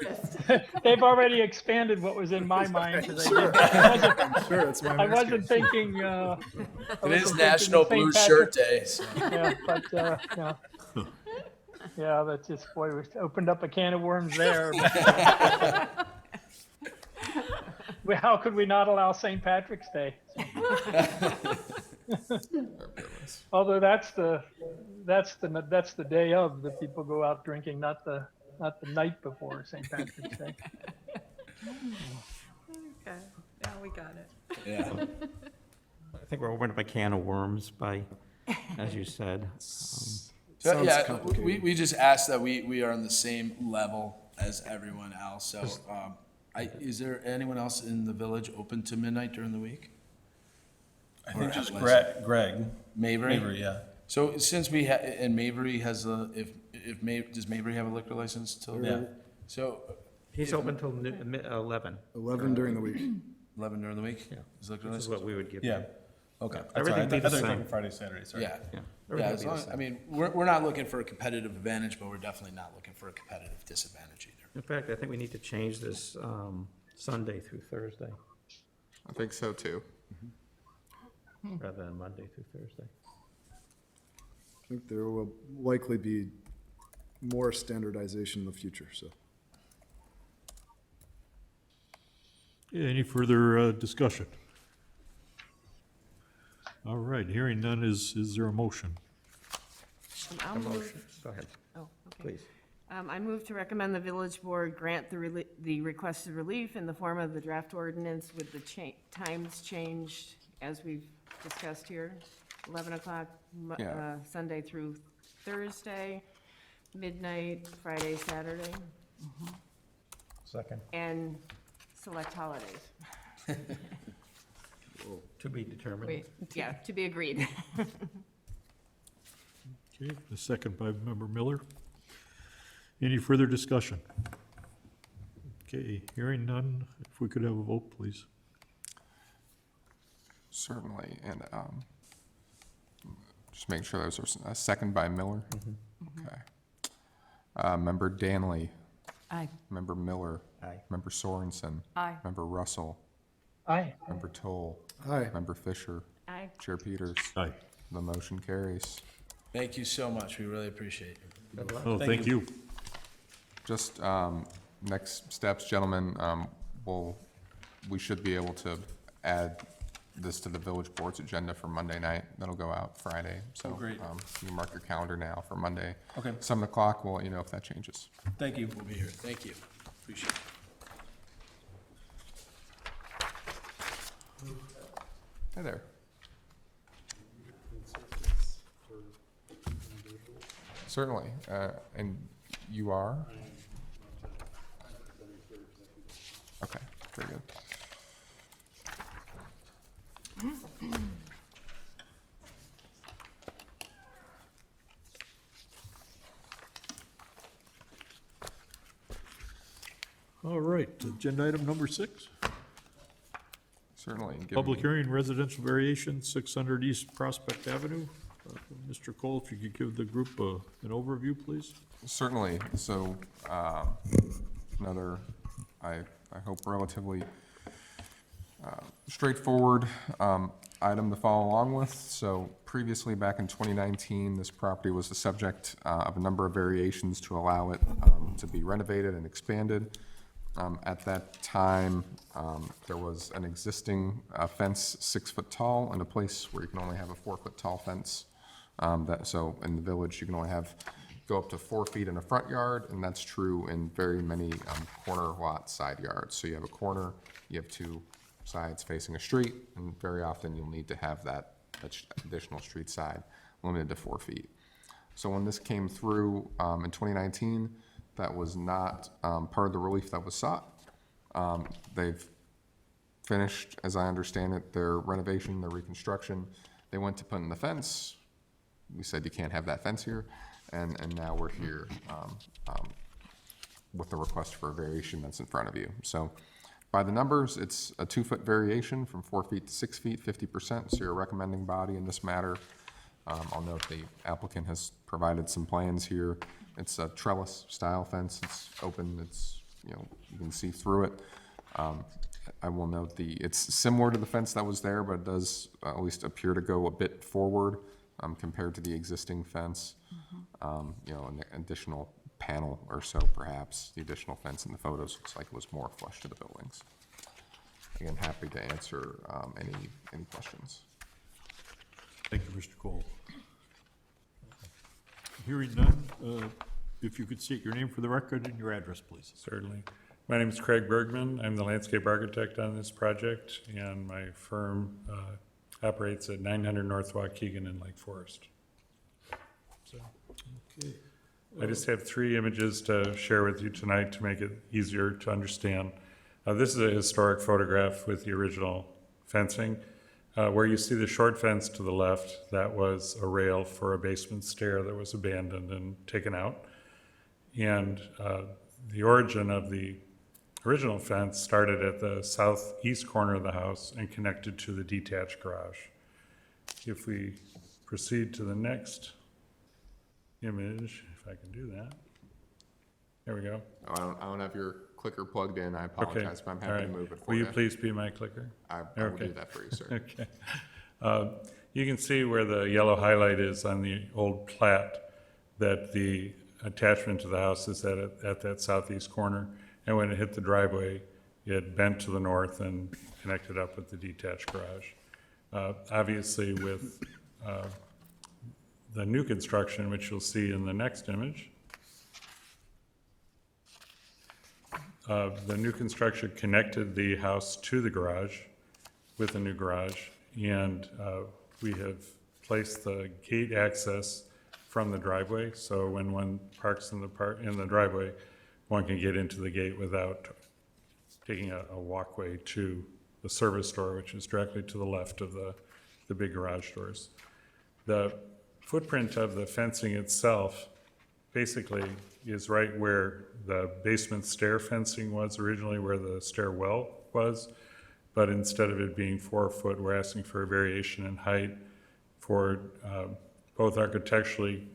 Speaker 5: they've already expanded what was in my mind. 'Cause
Speaker 11: Sure, that's why I'm
Speaker 5: I
Speaker 11: asking.
Speaker 5: wasn't thinking.
Speaker 4: It is National Blue Shirt Day. So.
Speaker 5: Yeah, but yeah, that's just, boy, we opened up a can of worms there. How could we not allow St. Patrick's Day? Although that's the day of that people go out drinking, not the night before St. Patrick's Day.
Speaker 8: Okay, now we got it.
Speaker 4: Yeah.
Speaker 9: I think we're opening up a can of worms by, as you said.
Speaker 4: So,
Speaker 11: Sounds
Speaker 4: yeah,
Speaker 11: complicated.
Speaker 4: we just ask that we are on the same level as everyone else. So, is there anyone else in the village open to midnight during the week?
Speaker 3: I think
Speaker 4: Or
Speaker 3: just
Speaker 4: at
Speaker 3: Greg.
Speaker 4: Mabry?
Speaker 3: Mabry, yeah.
Speaker 4: So since and Mabry has does Mabry have a liquor license till?
Speaker 3: Yeah.
Speaker 4: So
Speaker 9: He's open till 11.
Speaker 11: 11 during the week.
Speaker 4: 11 during the week?
Speaker 9: Yeah.
Speaker 4: Is liquor
Speaker 9: This is
Speaker 4: license?
Speaker 9: what we would give.
Speaker 3: Yeah.
Speaker 9: them.
Speaker 3: Okay.
Speaker 9: Everything be the same.
Speaker 3: talking Friday, Saturday, sorry.
Speaker 4: Yeah.
Speaker 9: Yeah.
Speaker 4: Yeah,
Speaker 9: Everything
Speaker 4: as
Speaker 9: be the
Speaker 4: long,
Speaker 9: same.
Speaker 4: I mean, we're not looking for a competitive advantage, but we're definitely not looking for a competitive disadvantage either.
Speaker 9: In fact, I think we need to change this Sunday through Thursday,
Speaker 2: I think so too.
Speaker 9: rather than Monday through Thursday.
Speaker 11: I think there will likely be more standardization in the future, so.
Speaker 1: Yeah, any further discussion? All right, hearing none, is there a motion?
Speaker 8: I'll move,
Speaker 9: Go ahead,
Speaker 8: oh, okay.
Speaker 9: please.
Speaker 8: I move to recommend the village board grant the requested relief in the form of the draft ordinance with the times changed as we've discussed here. 11 o'clock
Speaker 2: Yeah.
Speaker 8: Sunday through Thursday, midnight Friday, Saturday,
Speaker 9: Second.
Speaker 8: and select holidays.
Speaker 9: To be determined.
Speaker 8: Wait, yeah, to be agreed.
Speaker 1: Okay, a second by Member Miller. Any further discussion? Okay, hearing none, if we could have a vote, please.
Speaker 2: Certainly, and just make sure there's a second by Miller. Okay. Member Danley,
Speaker 10: Aye.
Speaker 2: Member Miller.
Speaker 9: Aye.
Speaker 2: Member Sorensen.
Speaker 10: Aye.
Speaker 2: Member Russell.
Speaker 5: Aye.
Speaker 2: Member Toll.
Speaker 11: Aye.
Speaker 2: Member Fisher.
Speaker 8: Aye.
Speaker 2: Chair Peters.
Speaker 1: Aye.
Speaker 2: The motion carries.
Speaker 4: Thank you so much. We really appreciate it.
Speaker 1: Oh,
Speaker 3: Thank
Speaker 1: thank you.
Speaker 2: Just next steps, gentlemen, we should be able to add this to the village board's agenda for Monday night. That'll go out Friday. So
Speaker 3: great.
Speaker 2: you can mark your calendar now for Monday.
Speaker 3: Okay.
Speaker 2: 7 o'clock, we'll let you know if that changes.
Speaker 3: Thank you.
Speaker 4: We'll be here. Thank you. Appreciate it.
Speaker 2: Hi there. Certainly, and you are? Okay, very good.
Speaker 1: All right, agenda item number 6.
Speaker 2: Certainly. given-
Speaker 1: Public hearing, residential variation, 600 East Prospect Avenue. Mr. Cole, if you could give the group an overview, please.
Speaker 2: Certainly. So, another, I hope relatively straightforward item to follow along with. So previously, back in 2019, this property was the subject of a number of variations to allow it to be renovated and expanded. At that time, there was an existing fence 6 foot tall in a place where you can only have a 4 foot tall fence. So in the village, you can only have go up to 4 feet in a front yard, and that's true in very many corner lot side yards. So you have a corner, you have 2 sides facing a street, and very often you'll need to have that additional street side limited to 4 feet. So when this came through in 2019, that was not part of the relief that was sought. They've finished, as I understand it, their renovation, their reconstruction. They went to put in the fence. We said you can't have that fence here, and now we're here with the request for a variation that's in front of you. So by the numbers, it's a 2-foot variation from 4 feet to 6 feet, 50%. So your recommending body in this matter. I'll note the applicant has provided some plans here. It's a trellis style fence. It's open. It's, you can see through it. I will note it's similar to the fence that was there, but it does at least appear to go a bit forward compared to the existing fence. An additional panel or so, perhaps. The additional fence in the photos looks like it was more flush to the buildings. Again, happy to answer any questions.
Speaker 1: Thank you, Mr. Cole. Hearing none, if you could state your name for the record and your address, please.
Speaker 12: Certainly. My name is Craig Bergman. I'm the landscape architect on this project, and my firm operates at 900 North Waukegan in Lake Forest. So,
Speaker 1: Okay.
Speaker 12: I just have 3 images to share with you tonight to make it easier to understand. This is a historic photograph with the original fencing. Where you see the short fence to the left, that was a rail for a basement stair that was abandoned and taken out. And the origin of the original fence started at the southeast corner of the house and connected to the detached garage. If we proceed to the next image, if I can do that. There we go.
Speaker 2: Oh, I don't have your clicker plugged in. I apologize, but I'm
Speaker 12: All
Speaker 2: happy
Speaker 12: right.
Speaker 2: to move it for
Speaker 12: Will
Speaker 2: you.
Speaker 12: you please be my clicker?
Speaker 2: I will
Speaker 12: Okay.
Speaker 2: do that for you, sir.
Speaker 12: Okay. You can see where the yellow highlight is on the old plat, that the attachment to the house is at that southeast corner. And when it hit the driveway, it bent to the north and connected up with the detached garage. Obviously, with the new construction, which you'll see in the next image, the new construction connected the house to the garage with a new garage, and we have placed the gate access from the driveway, so when one parks in the driveway, one can get into the gate without taking a walkway to the service door, which is directly to the left of the big garage doors. The footprint of the fencing itself basically is right where the basement stair fencing was originally, where the stairwell was, but instead of it being 4 foot, we're asking for a variation in height for both architecturally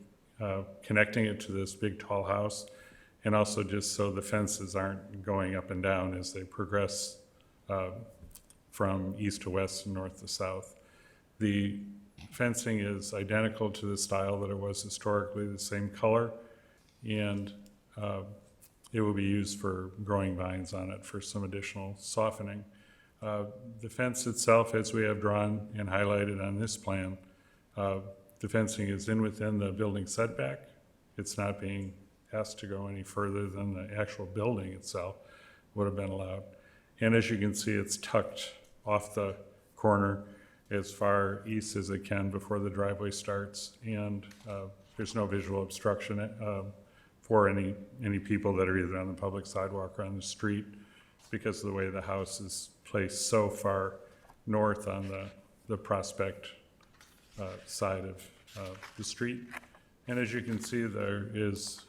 Speaker 12: connecting it to this big tall house, and also just so the fences aren't going up and down as they progress from east to west and north to south. The fencing is identical to the style that it was historically, the same color, and it will be used for growing vines on it for some additional softening. The fence itself, as we have drawn and highlighted on this plan, the fencing is within the building setback. It's not being asked to go any further than the actual building itself would have been allowed. And as you can see, it's tucked off the corner as far east as it can before the driveway starts, and there's no visual obstruction for any people that are either on the public sidewalk or on the street, because of the way the house is placed so far north on the Prospect side of the street. And as you can see, there is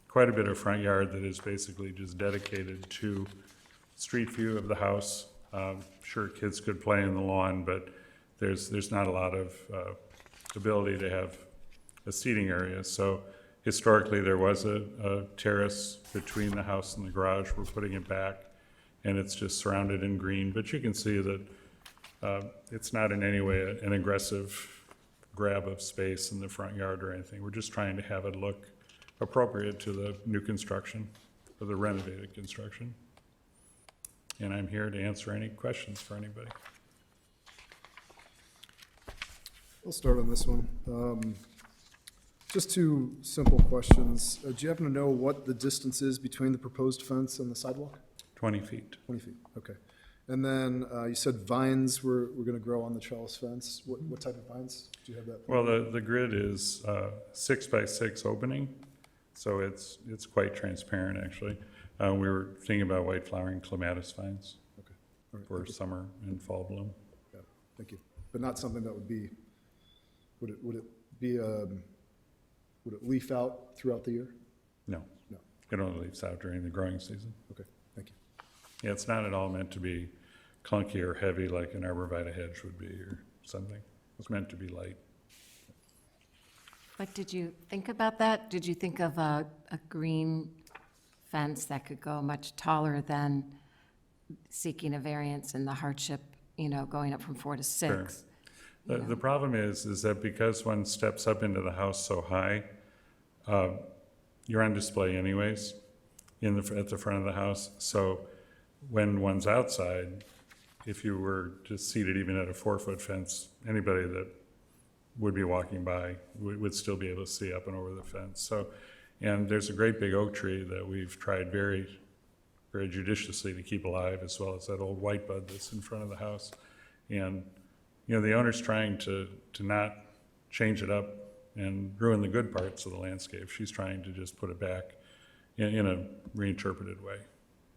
Speaker 12: quite a bit of front yard that is basically just dedicated to street view of the house. Sure, kids could play in the lawn, but there's not a lot of ability to have a seating area. So historically, there was a terrace between the house and the garage. We're putting it back, and it's just surrounded in green. But you can see that it's not in any way an aggressive grab of space in the front yard or anything. We're just trying to have it look appropriate to the new construction, or the renovated construction. And I'm here to answer any questions for anybody.
Speaker 11: I'll start on this one. Just two simple questions. Do you happen to know what the distance is between the proposed fence and the sidewalk?
Speaker 12: 20 feet.
Speaker 11: 20 feet, okay. And then you said vines were going to grow on the trellis fence. What type of vines? Do you have that?
Speaker 12: Well, the grid is 6 by 6 opening, so it's quite transparent, actually. We were thinking about white flowering clematis vines
Speaker 11: Okay, all right,
Speaker 12: for
Speaker 11: thank you.
Speaker 12: summer and fall bloom.
Speaker 11: Yeah, thank you. But not something that would be, would it leaf out throughout the year?
Speaker 12: No,
Speaker 11: No,
Speaker 12: it only leaves out during the growing season.
Speaker 11: okay, thank you.
Speaker 12: Yeah, it's not at all meant to be clunky or heavy like an arborvitae hedge would be or something. It's meant to be light.
Speaker 7: But did you think about that? Did you think of a green fence that could go much taller than seeking a variance and the hardship, going up from 4 to 6?
Speaker 12: The problem is that because one steps up into the house so high, you're on display anyways at the front of the house. So when one's outside, if you were just seated even at a 4-foot fence, anybody that would be walking by would still be able to see up and over the fence. So, and there's a great big oak tree that we've tried very, very judiciously to keep alive, as well as that old white bud that's in front of the house. And the owner's trying to not change it up and ruin the good parts of the landscape. She's trying to just put it back in a reinterpreted way.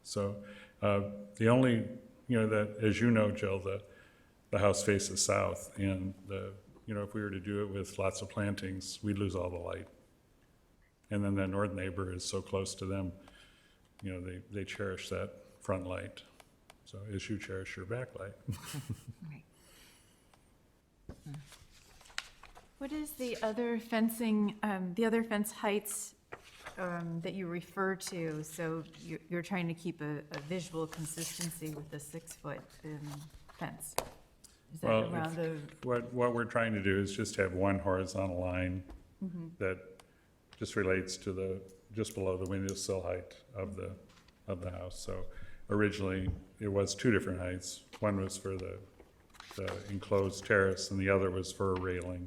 Speaker 12: So the only, that, as you know, Jill, the house faces south, and if we were to do it with lots of plantings, we'd lose all the light. And then the north neighbor is so close to them, they cherish that front light. So as you cherish your backlight.
Speaker 10: What is the other fencing, the other fence heights that you refer to? So you're trying to keep a visual consistency with the 6-foot fence? Is that
Speaker 12: Well,
Speaker 10: around the,
Speaker 12: what we're trying to do is just have one horizontal line that just relates to just below the windowsill height of the house. So originally, it was 2 different heights. One was for the enclosed terrace, and the other was for a railing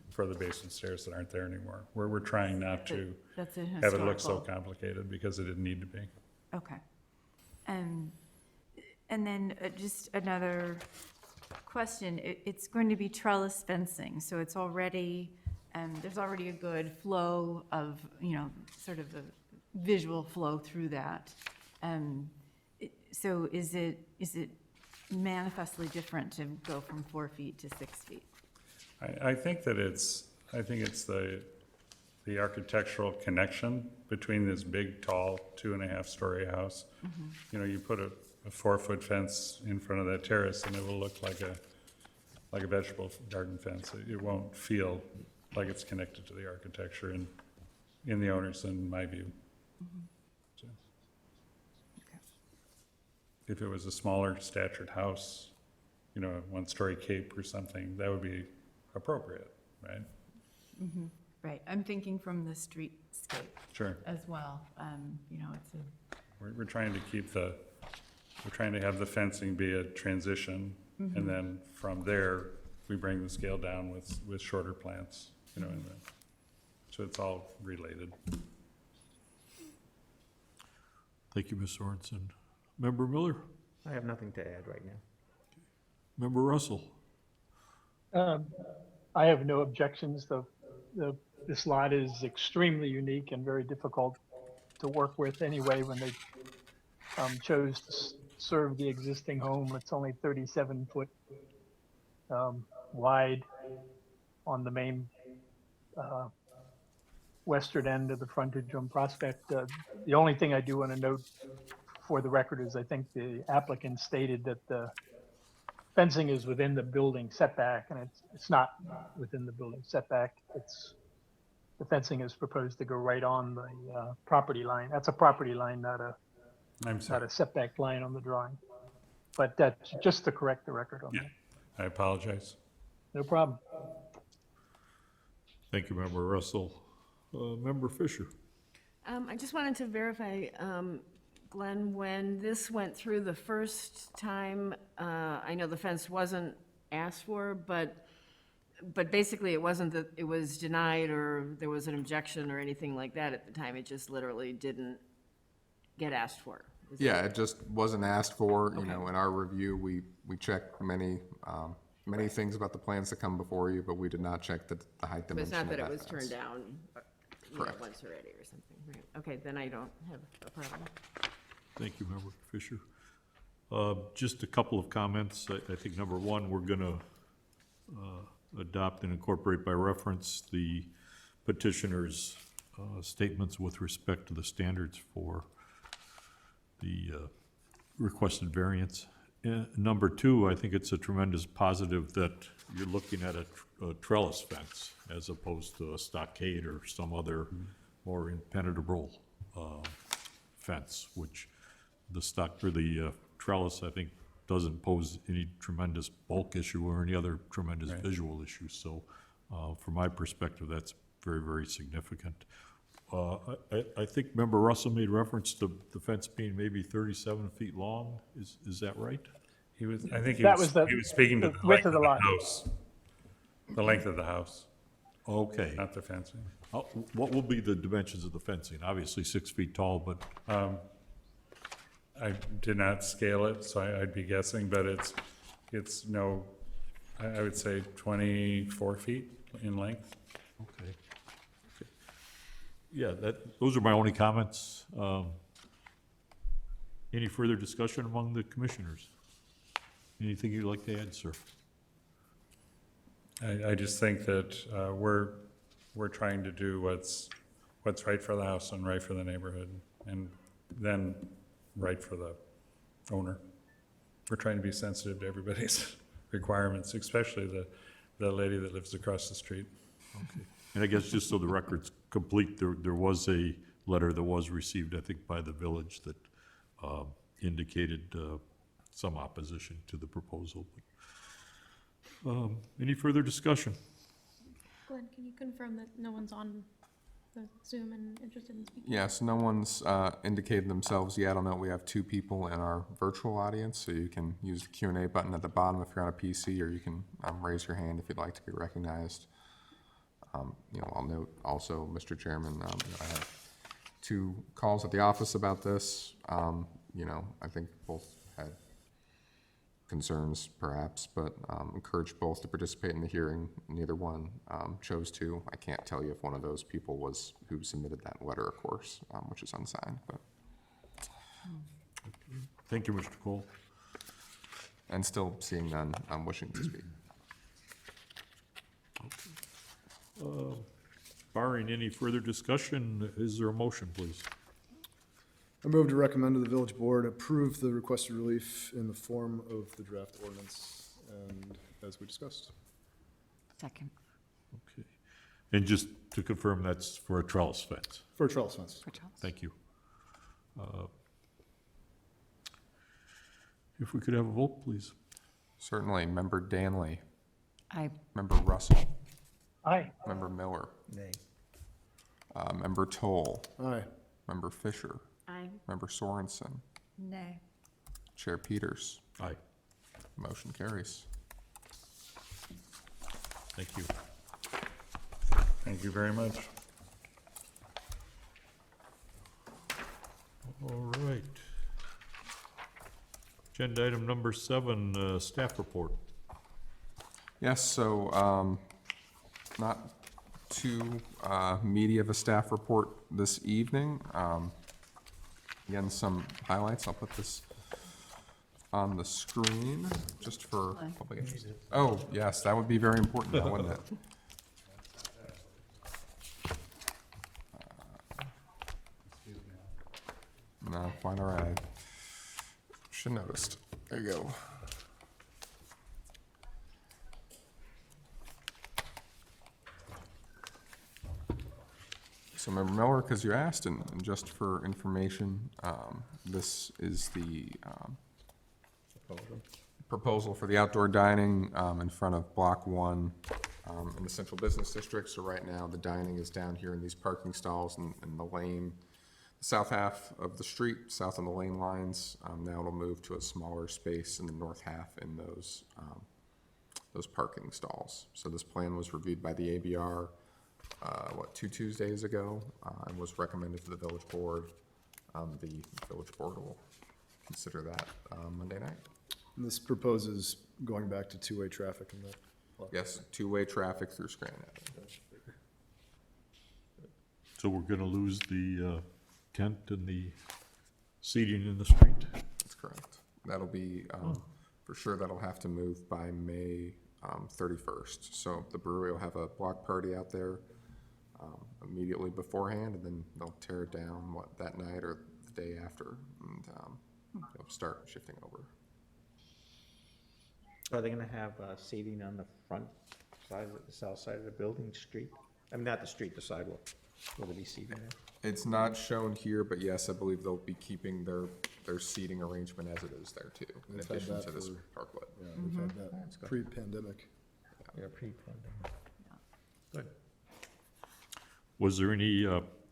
Speaker 12: for the basement stairs that aren't there anymore. We're trying not to
Speaker 10: that's a
Speaker 12: have it look so
Speaker 10: historical.
Speaker 12: complicated because it didn't need to be.
Speaker 10: Okay. And then just another question. It's going to be trellis fencing, so it's already, there's already a good flow of, sort of a visual flow through that. So is it manifestly different to go from 4 feet to 6 feet?
Speaker 12: I think it's the architectural connection between this big, tall, 2.5-story house. You put a 4-foot fence in front of that terrace, and it will look like a vegetable garden fence. It won't feel like it's connected to the architecture in the owners, in my view. So, if it was a smaller statured house, a 1-story cape or something, that would be appropriate, right?
Speaker 10: Right, I'm thinking from the streetscape
Speaker 12: Sure.
Speaker 10: as well. It's a,
Speaker 12: We're trying to we're trying to have the fencing be a transition, and then from there, we bring the scale down with shorter plants, so it's all related.
Speaker 1: Thank you, Ms. Sorensen. Member Miller?
Speaker 9: I have nothing to add right now.
Speaker 1: Member Russell?
Speaker 5: I have no objections. This lot is extremely unique and very difficult to work with anyway when they chose to serve the existing home. It's only 37 foot wide on the main western end of the frontage on Prospect. The only thing I do want to note for the record is I think the applicant stated that the fencing is within the building setback, and it's not within the building setback. The fencing is proposed to go right on the property line. That's a property line, not
Speaker 12: I'm sorry.
Speaker 5: a setback line on the drawing. But that's just to correct the record on
Speaker 12: Yeah.
Speaker 5: that.
Speaker 12: I apologize.
Speaker 5: No problem.
Speaker 1: Thank you, Member Russell. Member Fisher?
Speaker 8: I just wanted to verify, Glenn, when this went through the first time, I know the fence wasn't asked for, but but basically, it wasn't that it was denied or there was an objection or anything like that at the time. It just literally didn't get asked for. Is that-
Speaker 2: Yeah, it just wasn't asked for, you know, in our review, we checked many things about the plans that come before you, but we did not check the height
Speaker 8: But it's
Speaker 2: dimension
Speaker 8: not
Speaker 2: of
Speaker 8: that it
Speaker 2: that
Speaker 8: was
Speaker 2: fence.
Speaker 8: turned down, you know,
Speaker 2: Correct.
Speaker 8: once already or something, right? Okay, then I don't have a problem.
Speaker 1: Thank you, Member Fisher. Just a couple of comments. I think number one, we're gonna adopt and incorporate by reference the petitioner's statements with respect to the standards for the requested variance. Number two, I think it's a tremendous positive that you're looking at a trellis fence as opposed to a stockade or some other more impenetrable fence, which the trellis, I think, doesn't pose any tremendous bulk issue or any other tremendous visual issue. So, from my perspective, that's very, very significant. I think Member Russell made reference to the fence being maybe 37 feet long. Is that right?
Speaker 12: I think he
Speaker 5: That
Speaker 12: was
Speaker 5: was
Speaker 12: speaking to
Speaker 5: the
Speaker 12: the
Speaker 5: width
Speaker 12: length
Speaker 5: of the
Speaker 12: of
Speaker 5: lot.
Speaker 12: the house. The length of the house,
Speaker 1: Okay.
Speaker 12: not the fencing.
Speaker 1: What will be the dimensions of the fencing? Obviously 6 feet tall, but
Speaker 12: I did not scale it, so I'd be guessing, but it's no, I would say 24 feet in length.
Speaker 1: okay. Yeah, those are my only comments. Any further discussion among the commissioners? Anything you'd like to add, sir?
Speaker 12: I just think that we're trying to do what's right for the house and right for the neighborhood, and then right for the owner. We're trying to be sensitive to everybody's requirements, especially the lady that lives across the street.
Speaker 1: Okay. And I guess just so the record's complete, there was a letter that was received, I think, by the village that indicated some opposition to the proposal. But, any further discussion?
Speaker 6: Glenn, can you confirm that no one's on the Zoom and interested in speaking?
Speaker 2: Yes, no one's indicated themselves yet. I'll note we have 2 people in our virtual audience, so you can use the Q&A button at the bottom if you're on a PC, or you can raise your hand if you'd like to be recognized. You know, I'll note also, Mr. Chairman, I have 2 calls at the office about this. You know, I think both had concerns perhaps, but encouraged both to participate in the hearing. Neither one chose to. I can't tell you if one of those people was who submitted that letter, of course, which is unsigned, but.
Speaker 1: Thank you, Mr. Cole.
Speaker 2: And still seeing none wishing to speak.
Speaker 1: Barring any further discussion, is there a motion, please?
Speaker 11: I move to recommend to the village board approve the requested relief in the form of the draft ordinance and as we discussed.
Speaker 7: Second,
Speaker 1: Okay. And just to confirm, that's for a trellis fence.
Speaker 11: For a trellis fence.
Speaker 7: for Charles.
Speaker 1: Thank you. If we could have a vote, please.
Speaker 2: Certainly, Member Danley,
Speaker 7: I,
Speaker 2: Member Russell,
Speaker 5: Aye.
Speaker 2: Member Miller. Member Toll,
Speaker 11: Aye.
Speaker 2: Member Fisher,
Speaker 8: Aye.
Speaker 2: Member Sorensen,
Speaker 10: Nay.
Speaker 2: Chair Peters.
Speaker 1: Aye.
Speaker 2: Motion carries.
Speaker 1: Thank you.
Speaker 12: Thank you very much.
Speaker 1: All right. Agenda item number 7, staff report.
Speaker 2: Yes, so not too meaty of a staff report this evening. Again, some highlights. I'll put this on the screen just for public interest. Oh, yes, that would be very important now, wouldn't it? No, quite all right. Should have noticed. There you go. So Member Miller, because you asked, and just for information, this is the proposal for the outdoor dining in front of Block 1 in the Central Business District. So right now, the dining is down here in these parking stalls in the lane, the south half of the street, south on the lane lines. Now it'll move to a smaller space in the north half in those those parking stalls. So this plan was reviewed by the ABR, 2 Tuesdays ago, and was recommended to the village board. The village board will consider that Monday night.
Speaker 11: And this proposes going back to two-way traffic in the.
Speaker 2: Yes, two-way traffic through Scranton Avenue.
Speaker 1: So we're gonna lose the tent and the seating in the street?
Speaker 2: That's correct. That'll be, for sure, that'll have to move by May 31st. So the brewery will have a block party out there immediately beforehand, and then they'll tear it down, that night or the day after, and they'll start shifting over.
Speaker 9: Are they gonna have seating on the front side, the south side of the building, street? I mean, not the street, the sidewalk. Will there be seating there?
Speaker 2: It's not shown here, but yes, I believe they'll be keeping their seating arrangement as it is there too, in
Speaker 11: We've had
Speaker 2: addition
Speaker 11: that
Speaker 2: to this
Speaker 11: for-
Speaker 2: parklet.
Speaker 11: Yeah, we've had that
Speaker 9: good.
Speaker 11: pre-pandemic.
Speaker 9: Yeah, pre-pandemic. Good.
Speaker 1: Was there any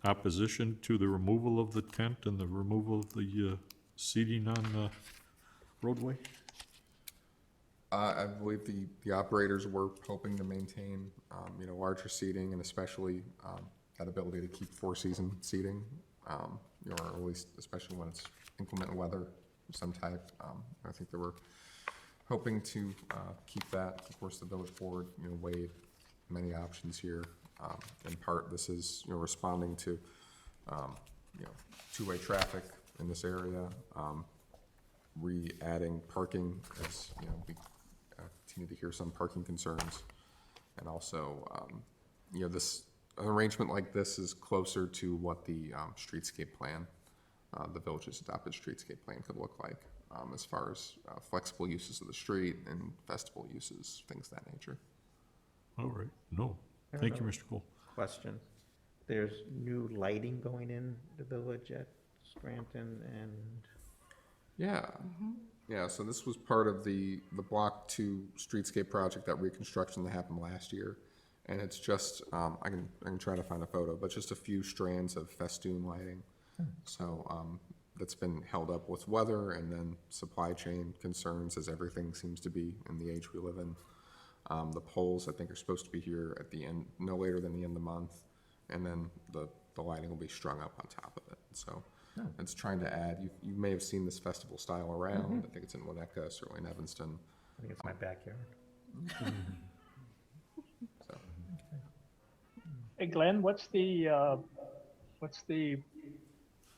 Speaker 1: opposition to the removal of the tent and the removal of the seating on the roadway?
Speaker 2: I believe the operators were hoping to maintain, larger seating and especially that ability to keep four-season seating, or at least especially when it's inclement weather of some type. I think they were hoping to keep that. Of course, the village board, weighed many options here. In part, this is, responding to, two-way traffic in this area, re-adding parking as, we continue to hear some parking concerns. And also, this an arrangement like this is closer to what the streetscape plan, the village's adopted streetscape plan could look like, as far as flexible uses of the street and festival uses, things of that nature.
Speaker 1: All right, no. Thank you, Mr. Cole.
Speaker 9: Question. There's new lighting going in the village at Scranton and,
Speaker 2: Yeah. Yeah, so this was part of the Block 2 streetscape project, that reconstruction that happened last year. And it's just, I can try to find a photo, but just a few strands of festoon lighting. So that's been held up with weather and then supply chain concerns, as everything seems to be in the age we live in. The poles, I think, are supposed to be here at the end, no later than the end of the month. And then the lighting will be strung up on top of it. So it's trying to add, you may have seen this festival style around. I think it's in Winnetka, certainly in Evanston.
Speaker 9: I think it's my backyard.
Speaker 2: So,
Speaker 5: Hey, Glenn, what's the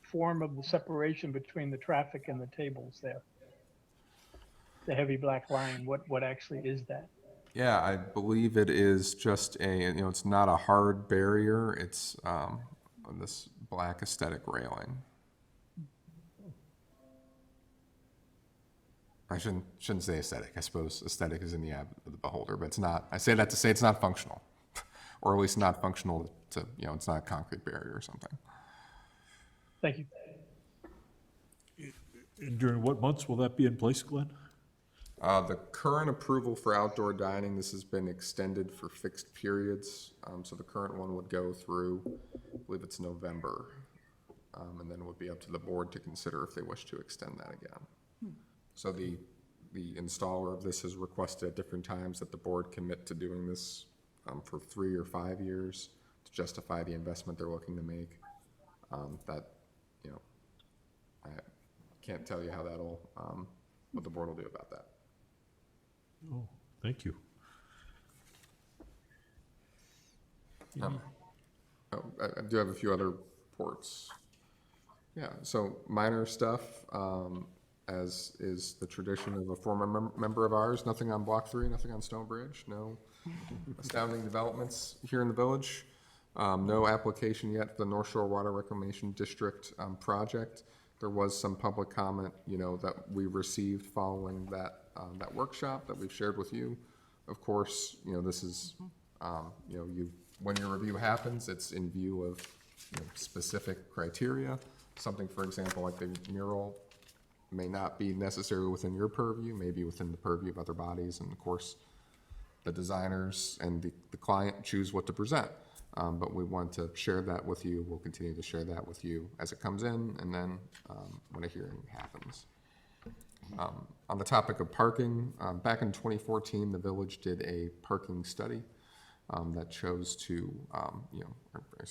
Speaker 5: form of the separation between the traffic and the tables there? The heavy black line, what actually is that?
Speaker 2: yeah, I believe it is just it's not a hard barrier. It's this black aesthetic railing. I shouldn't say aesthetic. I suppose aesthetic is in the eye of the beholder, but it's not. I say that to say it's not functional, or at least not functional to, it's not a concrete barrier or something.
Speaker 5: Thank you.
Speaker 1: And during what months will that be in place, Glenn?
Speaker 2: The current approval for outdoor dining, this has been extended for fixed periods. So the current one would go through, I believe it's November, and then it would be up to the board to consider if they wish to extend that again. So the installer of this has requested at different times that the board commit to doing this for 3 or 5 years to justify the investment they're looking to make. I can't tell you how that'll, what the board will do about that.
Speaker 1: Oh, thank you.
Speaker 2: I do have a few other reports. Yeah, so minor stuff, as is the tradition of a former member of ours. Nothing on Block 3, nothing on Stonebridge, no astounding developments here in the village. No application yet for the North Shore Water Reclamation District project. There was some public comment, that we received following that workshop that we've shared with you. Of course, this is, when your review happens, it's in view of specific criteria. Something, for example, like the mural may not be necessarily within your purview, maybe within the purview of other bodies, and of course, the designers and the client choose what to present. But we want to share that with you. We'll continue to share that with you as it comes in, and then when a hearing happens. On the topic of parking, back in 2014, the village did a parking study that chose to,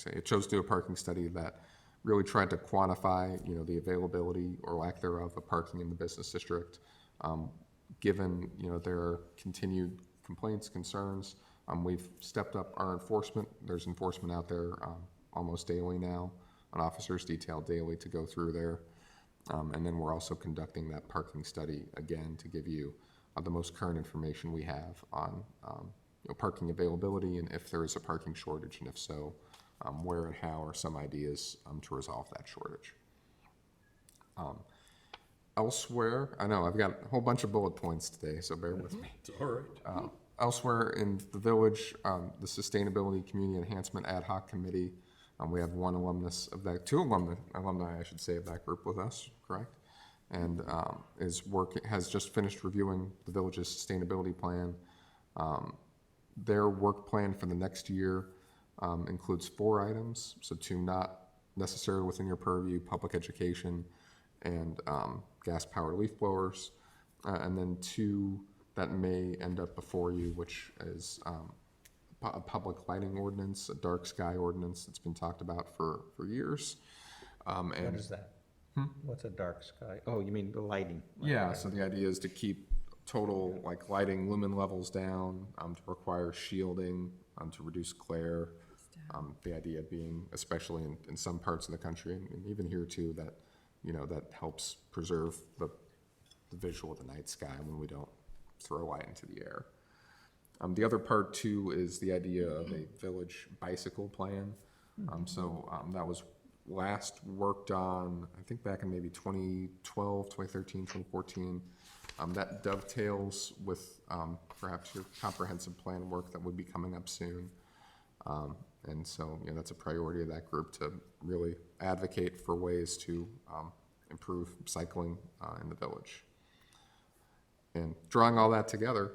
Speaker 2: it chose to do a parking study that really tried to quantify, the availability or lack thereof of parking in the business district. Given, their continued complaints, concerns, we've stepped up our enforcement. There's enforcement out there almost daily now, an officer's detailed daily to go through there. And then we're also conducting that parking study again to give you the most current information we have on parking availability and if there is a parking shortage, and if so, where and how are some ideas to resolve that shortage. Elsewhere, I know I've got a whole bunch of bullet points today, so bear with me.
Speaker 1: It's all right.
Speaker 2: Elsewhere in the village, the Sustainability Community Enhancement Ad Hoc Committee, we have one alumnus of that, two alumni, I should say, of that group with us, correct? And has just finished reviewing the village's sustainability plan. Their work plan for the next year includes 4 items, so 2 not necessarily within your purview: public education and gas-powered leaf blowers, and then 2 that may end up before you, which is a public lighting ordinance, a dark sky ordinance that's been talked about for years.
Speaker 9: What is that? What's a dark sky? Oh, you mean the lighting?
Speaker 2: Yeah, so the idea is to keep total lighting lumen levels down, to require shielding, to reduce glare. The idea being, especially in some parts of the country, and even here too, that that helps preserve the visual of the night sky when we don't throw light into the air. The other part too is the idea of a village bicycle plan. That was last worked on, I think back in maybe 2012, 2013, 2014. That dovetails with perhaps your comprehensive plan work that would be coming up soon. And so, that's a priority of that group to really advocate for ways to improve cycling in the village. And drawing all that together,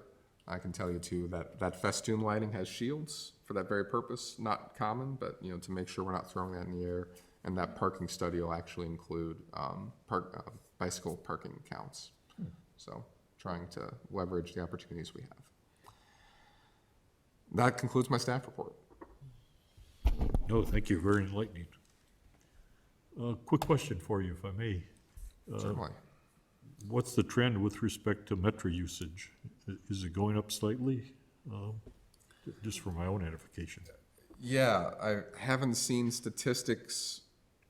Speaker 2: I can tell you too that festoon lighting has shields for that very purpose. Not common, but to make sure we're not throwing that in the air. And that parking study will actually include bicycle parking counts. So trying to leverage the opportunities we have. That concludes my staff report.
Speaker 1: No, thank you, very enlightening. Quick question for you, if I may.
Speaker 2: Certainly.
Speaker 1: What's the trend with respect to Metro usage? Is it going up slightly? Just for my own edification.
Speaker 2: Yeah, I haven't seen statistics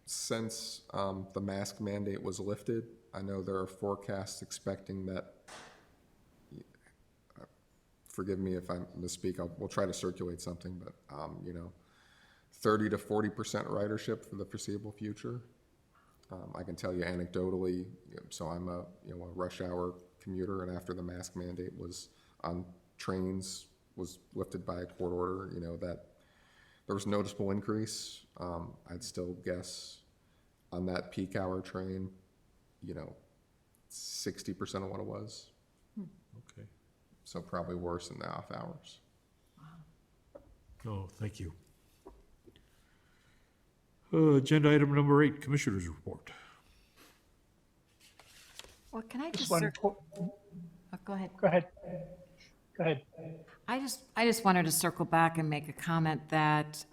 Speaker 2: since the mask mandate was lifted. I know there are forecasts expecting that, forgive me if I misspeak, we'll try to circulate something, but 30 to 40% ridership for the foreseeable future. I can tell you anecdotally, so I'm a rush hour commuter, and after the mask mandate was on trains was lifted by a court order, that there was a noticeable increase. I'd still guess on that peak hour train, 60% of what it was.
Speaker 1: Okay.
Speaker 2: So probably worse in the off hours.
Speaker 1: No, thank you. Agenda item number 8, Commissioners Report.
Speaker 7: Well, can I just,
Speaker 5: one,
Speaker 7: oh, go ahead.
Speaker 5: go ahead. Go ahead.
Speaker 7: I just wanted to circle back and make a comment that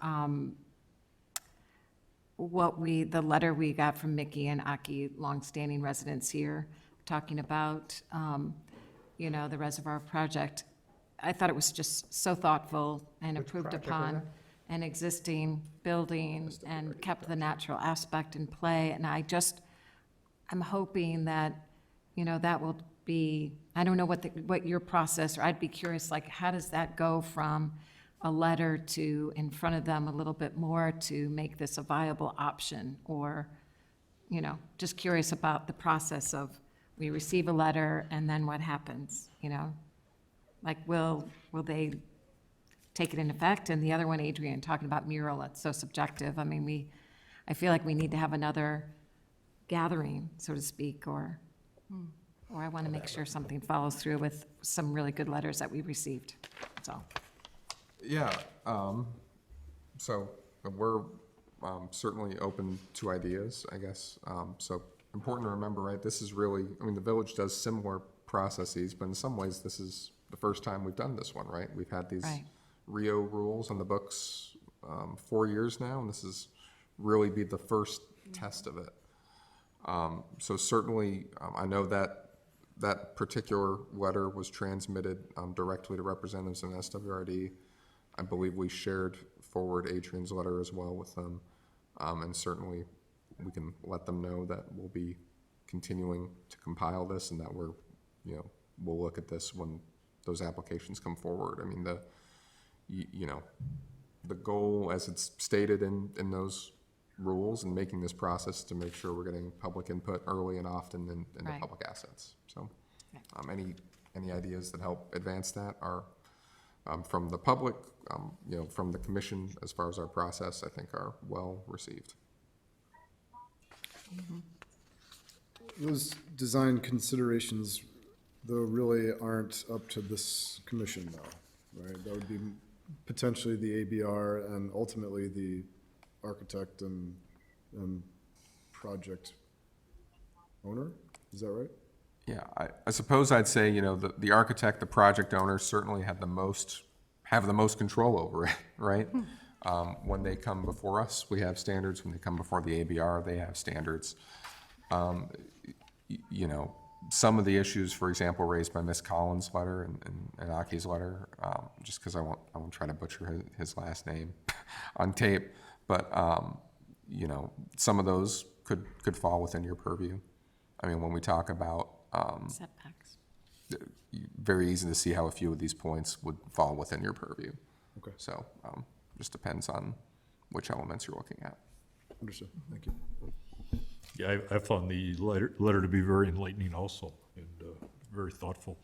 Speaker 7: the letter we got from Mickey and Aki, longstanding residents here, talking about, the reservoir project. I thought it was just so thoughtful and improved upon an existing building and kept the natural aspect in play. And I'm hoping that, that will be, I don't know what your process, or I'd be curious, how does that go from a letter to in front of them a little bit more to make this a viable option? Or, just curious about the process of, we receive a letter and then what happens, will they take it in effect? And the other one, Adrian, talking about mural, it's so subjective. I mean, I feel like we need to have another gathering, so to speak, or I want to make sure something follows through with some really good letters that we received. That's all.
Speaker 2: Yeah, so we're certainly open to ideas, I guess. So important to remember, right, this is really, I mean, the village does similar processes, but in some ways, this is the first time we've done this one, right? We've had these
Speaker 7: Right.
Speaker 2: Rio rules on the books 4 years now, and this is really be the first test of it. So certainly, I know that that particular letter was transmitted directly to representatives in SWRD. I believe we shared forward Adrian's letter as well with them. And certainly, we can let them know that we'll be continuing to compile this and that we're, we'll look at this when those applications come forward. I mean, the goal, as it's stated in those rules and making this process to make sure we're getting public input early and often in the
Speaker 7: Right.
Speaker 2: public assets. So any ideas that help advance that are from the public, from the commission as far as our process, I think are well received.
Speaker 11: Those design considerations, though, really aren't up to this commission though, right? That would be potentially the ABR and ultimately the architect and project owner, is that right?
Speaker 2: Yeah, I suppose I'd say, the architect, the project owner certainly have the most control over it, right? When they come before us, we have standards. When they come before the ABR, they have standards. Some of the issues, for example, raised by Ms. Collins' letter and Aki's letter, just because I won't try to butcher his last name on tape, but some of those could fall within your purview. I mean, when we talk about
Speaker 7: Setbacks.
Speaker 2: very easy to see how a few of these points would fall within your purview.
Speaker 11: Okay,
Speaker 2: So just depends on which elements you're looking at.
Speaker 11: understood, thank you.
Speaker 1: Yeah, I found the letter to be very enlightening also, and very thoughtful,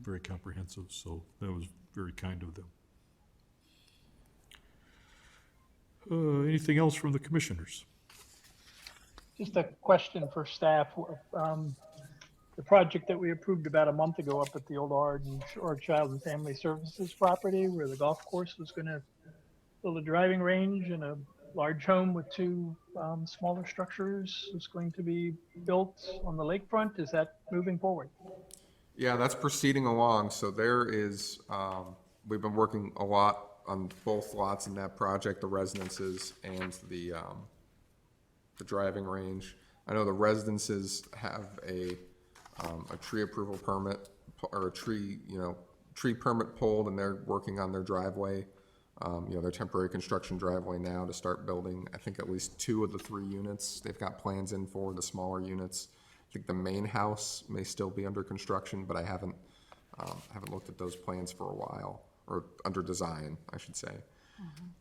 Speaker 1: very comprehensive, so that was very kind of them. Anything else from the commissioners?
Speaker 5: Just a question for staff. The project that we approved about a month ago up at the old Ard Child and Family Services property where the golf course was going to build a driving range and a large home with two smaller structures is going to be built on the lakefront. Is that moving forward?
Speaker 2: Yeah, that's proceeding along. So there is, we've been working a lot on both lots in that project, the residences and the driving range. I know the residences have a tree approval permit or a tree permit pulled, and they're working on their driveway, their temporary construction driveway now to start building, I think, at least 2 of the 3 units. They've got plans in for the smaller units. I think the main house may still be under construction, but I haven't looked at those plans for a while, or under design, I should say.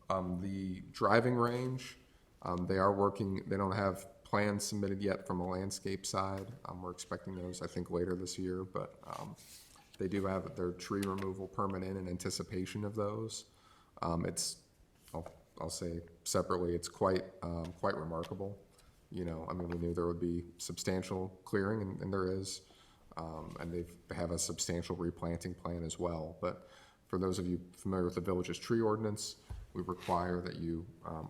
Speaker 2: The driving range, they are working, they don't have plans submitted yet from a landscape side. We're expecting those, I think, later this year, but they do have their tree removal permit in anticipation of those. I'll say separately, it's quite remarkable. We knew there would be substantial clearing, and there is, and they have a substantial replanting plan as well. But for those of you familiar with the village's tree ordinance, we require that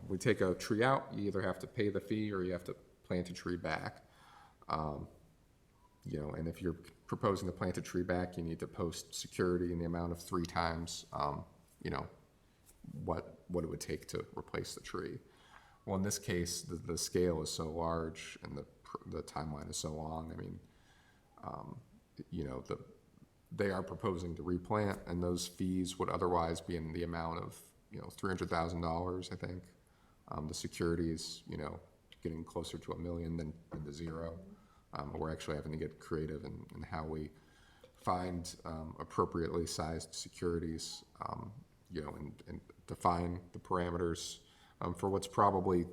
Speaker 2: we take a tree out, you either have to pay the fee or you have to plant a tree back. And if you're proposing to plant a tree back, you need to post security in the amount of 3 times, what it would take to replace the tree. Well, in this case, the scale is so large and the timeline is so long. I mean, they are proposing to replant, and those fees would otherwise be in the amount of $300,000, I think. The security is getting closer to $1 million than to zero. We're actually having to get creative in how we find appropriately sized securities, and define the parameters for what's probably,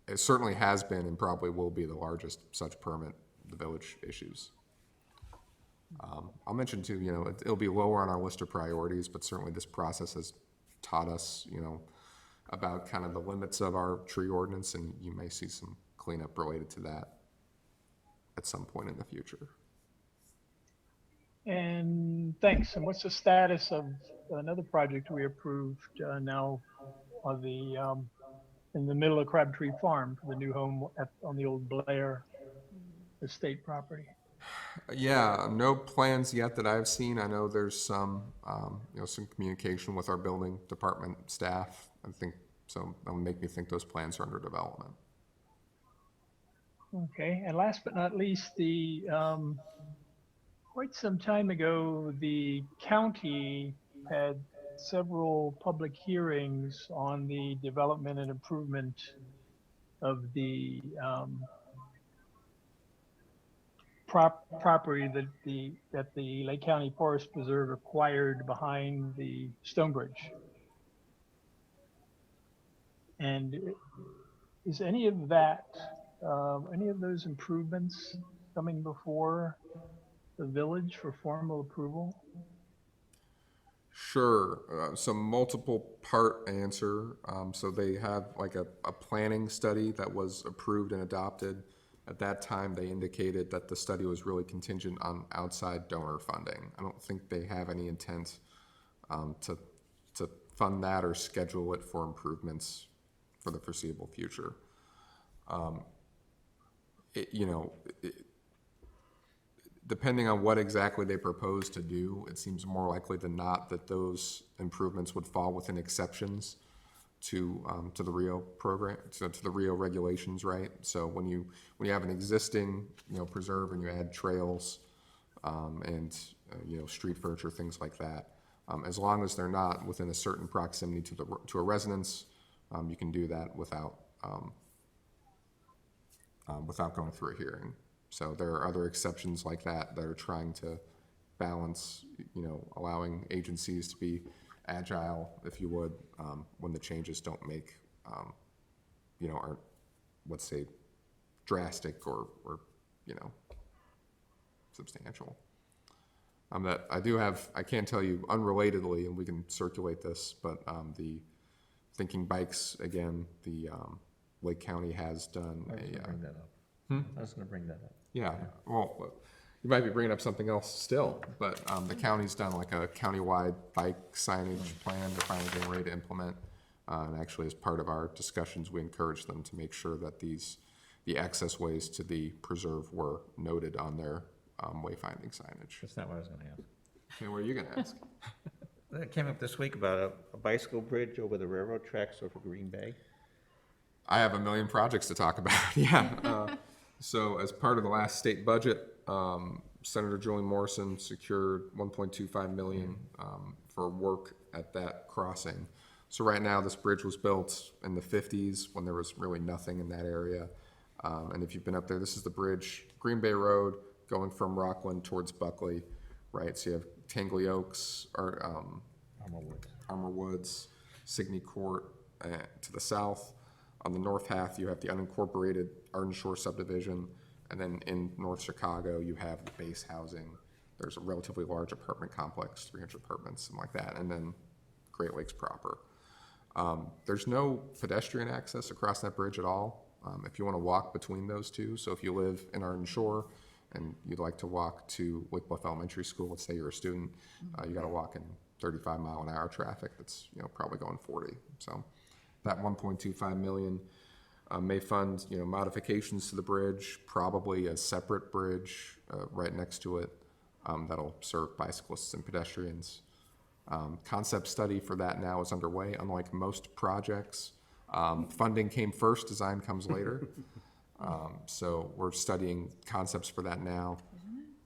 Speaker 2: it certainly has been and probably will be the largest such permit the village issues. I'll mention too, it'll be lower on our list of priorities, but certainly this process has taught us, about kind of the limits of our tree ordinance, and you may see some cleanup related to that at some point in the future.
Speaker 5: And thanks. And what's the status of another project we approved now on the in the middle of Crabtree Farm for the new home on the old Blair estate property.
Speaker 2: Yeah, no plans yet that I've seen. I know there's some, some communication with our building department staff. I think, so that'll make me think those plans are under development.
Speaker 5: Okay, and last but not least, quite some time ago, the county had several public hearings on the development and improvement of the property that the Lake County Forest Preserve acquired behind the Stone Bridge. And is any of that, any of those improvements coming before the village for formal approval?
Speaker 2: Sure. So multiple part answer. So they have like a planning study that was approved and adopted. At that time, they indicated that the study was really contingent on outside donor funding. I don't think they have any intent to fund that or schedule it for improvements for the foreseeable future. Depending on what exactly they propose to do, it seems more likely than not that those improvements would fall within exceptions to the Rio program, to the Rio regulations, right? So when you have an existing preserve and you add trails and street furniture, things like that, as long as they're not within a certain proximity to a residence, you can do that without going through a hearing. So there are other exceptions like that that are trying to balance, allowing agencies to be agile, if you would, when the changes don't make, aren't, let's say, drastic or substantial. That I do have, I can't tell you unrelatedly, and we can circulate this, but the Thinking Bikes, again, the Lake County has done
Speaker 13: I was going to bring that up.
Speaker 2: Yeah, well, you might be bringing up something else still, but the county's done like a countywide bike signage plan they're finally getting ready to implement. And actually, as part of our discussions, we encouraged them to make sure that the access ways to the preserve were noted on their wayfinding signage.
Speaker 13: That's not what I was going to ask.
Speaker 2: Okay, what are you going to ask?
Speaker 9: That came up this week about a bicycle bridge over the railroad tracks over Green Bay.
Speaker 2: I have a million projects to talk about, yeah. So as part of the last state budget, Senator Julie Morrison secured $1.25 million for work at that crossing. So right now, this bridge was built in the 50s when there was really nothing in that area. And if you've been up there, this is the bridge, Green Bay Road, going from Rockland towards Buckley, right? So you have Tangley Oaks, or Armor Woods, Signey Court to the south. On the north half, you have the unincorporated Arden Shore subdivision, and then in North Chicago, you have the base housing. There's a relatively large apartment complex, 300 apartments, something like that, and then Great Lakes proper. There's no pedestrian access across that bridge at all. If you want to walk between those two, so if you live in Arden Shore and you'd like to walk to Lake Bluff Elementary School, let's say you're a student, you got to walk in 35-mile-an-hour traffic that's probably going 40. So that 1.25 million may fund modifications to the bridge, probably a separate bridge right next to it that'll serve bicyclists and pedestrians. Concept study for that now is underway. Unlike most projects, funding came first, design comes later. So we're studying concepts for that now.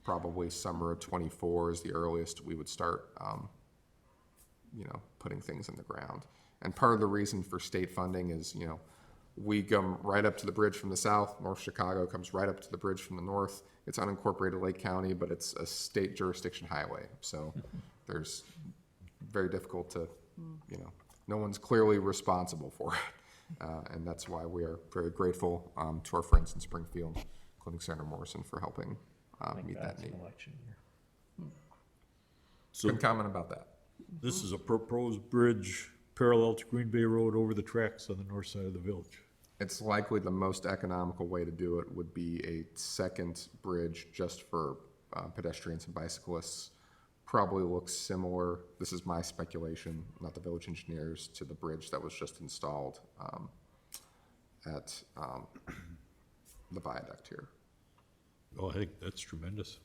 Speaker 2: Probably summer of 24 is the earliest we would start putting things in the ground. And part of the reason for state funding is, we come right up to the bridge from the south. North Chicago comes right up to the bridge from the north. It's unincorporated Lake County, but it's a state jurisdiction highway. So there's very difficult to, no one's clearly responsible for it. And that's why we are very grateful to our friends in Springfield, including Senator Morrison, for helping meet that need.
Speaker 1: So
Speaker 2: Couldn't comment about that.
Speaker 1: this is a proposed bridge parallel to Green Bay Road over the tracks on the north side of the village.
Speaker 2: It's likely the most economical way to do it would be a second bridge just for pedestrians and bicyclists. Probably looks similar, this is my speculation, not the village engineers, to the bridge that was just installed at the viaduct here.
Speaker 1: Oh, I think that's tremendous.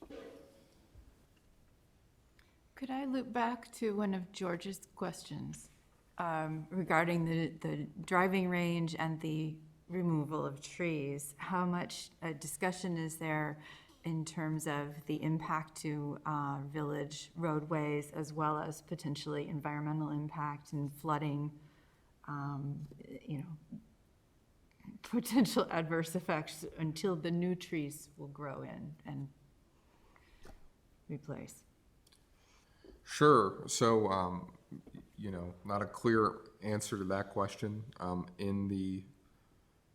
Speaker 10: Could I loop back to one of George's questions regarding the driving range and the removal of trees? How much discussion is there in terms of the impact to village roadways as well as potentially environmental impact and flooding, potential adverse effects until the new trees will grow in and replace?
Speaker 2: Sure. So, not a clear answer to that question.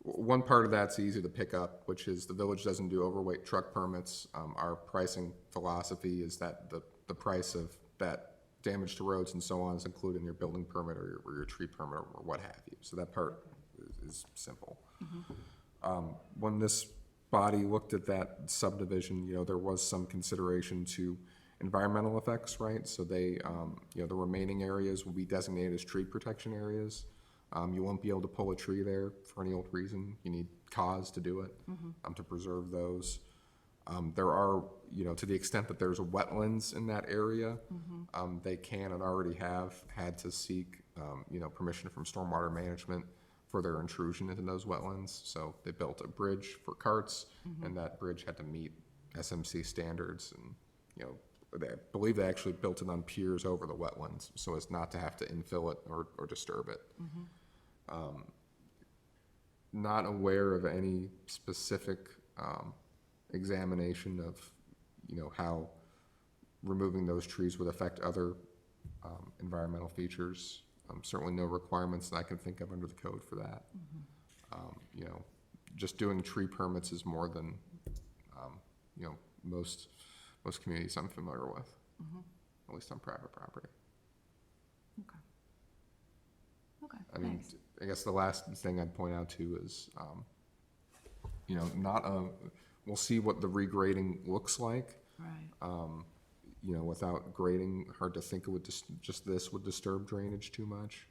Speaker 2: One part of that's easy to pick up, which is the village doesn't do overweight truck permits. Our pricing philosophy is that the price of that damage to roads and so on is included in your building permit or your tree permit or what have you. So that part is simple. When this body looked at that subdivision, there was some consideration to environmental effects, right? So they, the remaining areas will be designated as tree protection areas. You won't be able to pull a tree there for any old reason. You need cause to do it, to preserve those. There are, to the extent that there's a wetlands in that area, they can and already have had to seek, permission from stormwater management for their intrusion into those wetlands. So they built a bridge for carts, and that bridge had to meet SMC standards. And, I believe they actually built it on piers over the wetlands so as not to have to infill it or disturb it. Not aware of any specific examination of, how removing those trees would affect other environmental features. Certainly no requirements that I can think of under the code for that. Just doing tree permits is more than, most communities I'm familiar with, at least on private property.
Speaker 10: Okay,
Speaker 2: I mean,
Speaker 10: thanks.
Speaker 2: I guess the last thing I'd point out too is, we'll see what the regrading looks like.
Speaker 10: Right.
Speaker 2: Without grading, hard to think it would just this would disturb drainage too much.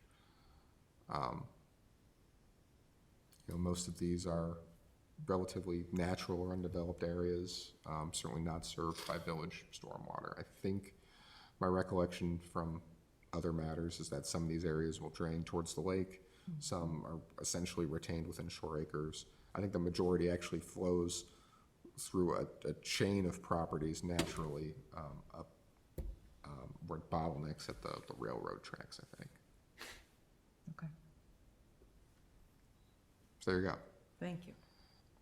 Speaker 2: Most of these are relatively natural or undeveloped areas, certainly not served by village stormwater. I think my recollection from other matters is that some of these areas will drain towards the lake. Some are essentially retained within shore acres. I think the majority actually flows through a chain of properties naturally up where it bottlenecks at the railroad tracks, I think.
Speaker 10: Okay,
Speaker 2: So there you go.
Speaker 10: thank you.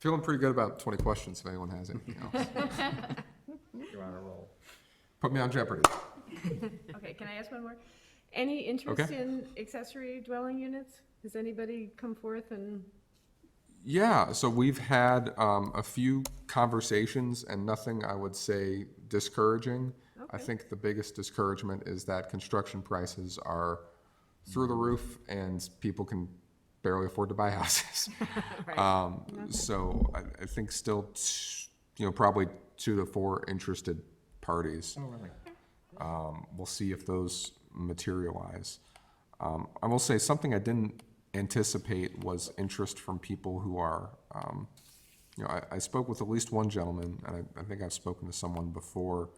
Speaker 2: Feeling pretty good about 20 questions if anyone has anything else.
Speaker 13: You're on a roll.
Speaker 2: Put me on Jeopardy.
Speaker 8: Okay, can I ask one more? Any interest
Speaker 2: Okay.
Speaker 8: in accessory dwelling units? Has anybody come forth and?
Speaker 2: Yeah, so we've had a few conversations and nothing I would say discouraging. I
Speaker 8: Okay.
Speaker 2: think the biggest discouragement is that construction prices are through the roof and people can barely afford to buy houses. So I think still, probably 2 to 4 interested parties.
Speaker 13: Oh, really?
Speaker 2: We'll see if those materialize. I will say something I didn't anticipate was interest from people who are, I spoke with at least one gentleman, and I think I've spoken to someone before,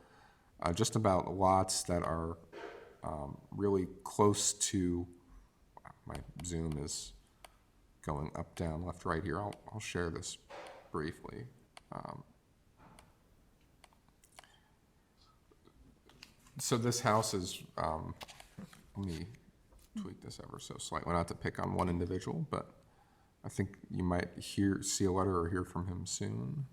Speaker 2: just about lots that are really close to, my Zoom is going up, down, left, right here. I'll share this briefly. So this house is, let me tweak this ever so slightly, not to pick on one individual, but I think you might see a letter or hear from him soon.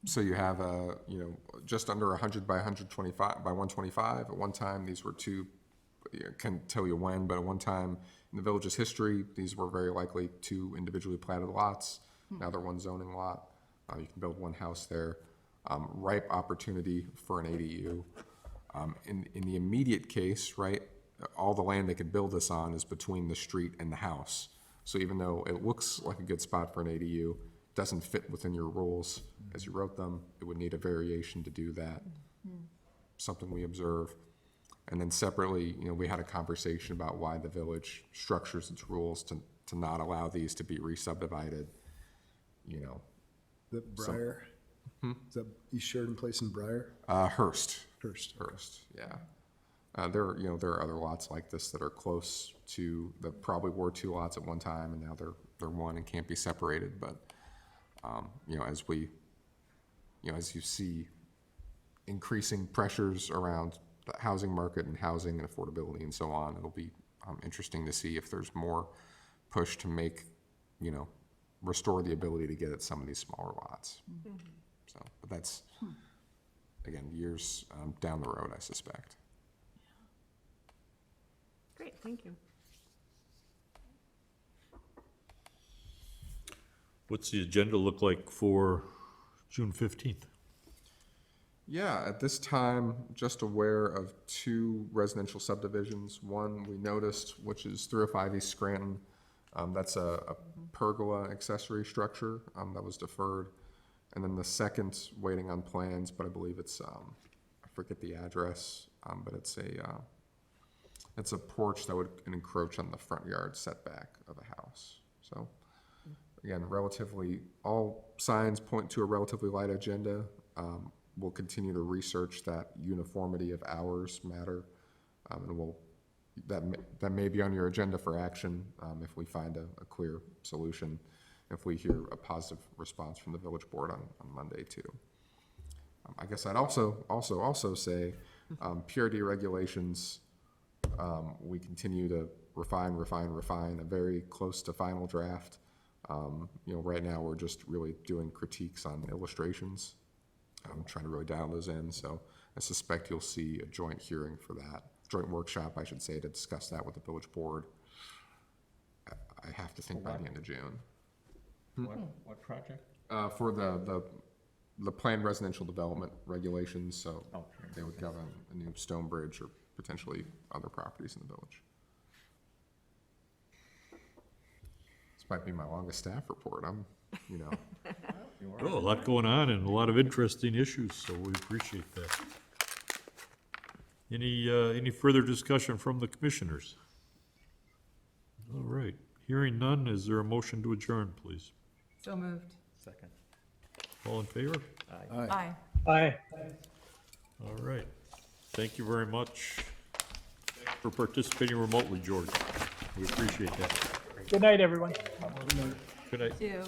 Speaker 2: So you have just under 100 by 125 by 125. At one time, these were can't tell you when, but at one time in the village's history, these were very likely 2 individually platted lots. Now they're 1 zoning lot. You can build 1 house there. Ripe opportunity for an ADU. In the immediate case, right, all the land they could build this on is between the street and the house. So even though it looks like a good spot for an ADU, doesn't fit within your rules as you wrote them, it would need a variation to do that. Something we observe. And then separately, we had a conversation about why the village structures its rules to not allow these to be re-subdivided,
Speaker 11: The Briar? Is that East Sheridan Place in Briar?
Speaker 2: Hearst.
Speaker 11: Hurst.
Speaker 2: Yeah. There are other lots like this that are close to, that probably were 2 lots at one time, and now they're one and can't be separated. But, as you see increasing pressures around the housing market and housing and affordability and so on, it'll be interesting to see if there's more push to make, restore the ability to get at some of these smaller lots. So, but that's, again, years down the road, I suspect.
Speaker 8: Great, thank you.
Speaker 1: What's the agenda look like for June 15th?
Speaker 2: Yeah, at this time, just aware of 2 residential subdivisions. One we noticed, which is 305 East Scranton. That's a pergola accessory structure that was deferred. And then the second, waiting on plans, but I believe it's, I forget the address, but it's a porch that would encroach on the front yard setback of a house. So, again, all signs point to a relatively light agenda. We'll continue to research that uniformity of hours matter, and that may be on your agenda for action if we find a clear solution, if we hear a positive response from the village board on Monday too. I guess I'd also say PRD regulations, we continue to refine, a very close to final draft. Right now we're just really doing critiques on illustrations. I'm trying to really dial those in, so I suspect you'll see a joint hearing for that, joint workshop, I should say, to discuss that with the village board. I have to think by the end of June.
Speaker 13: What project?
Speaker 2: For the planned residential development regulations, so they would govern a new stone bridge or potentially other properties in the village. This might be my longest staff report.
Speaker 1: Oh, a lot going on and a lot of interesting issues, so we appreciate that. Any further discussion from the commissioners? All right, hearing none, is there a motion to adjourn, please?
Speaker 10: So moved.
Speaker 13: Second.
Speaker 1: All in favor?
Speaker 10: Aye.
Speaker 5: Aye.
Speaker 1: All right, thank you very much for participating remotely, George. We appreciate that.
Speaker 5: Good night, everyone.
Speaker 1: Good night.
Speaker 10: Two.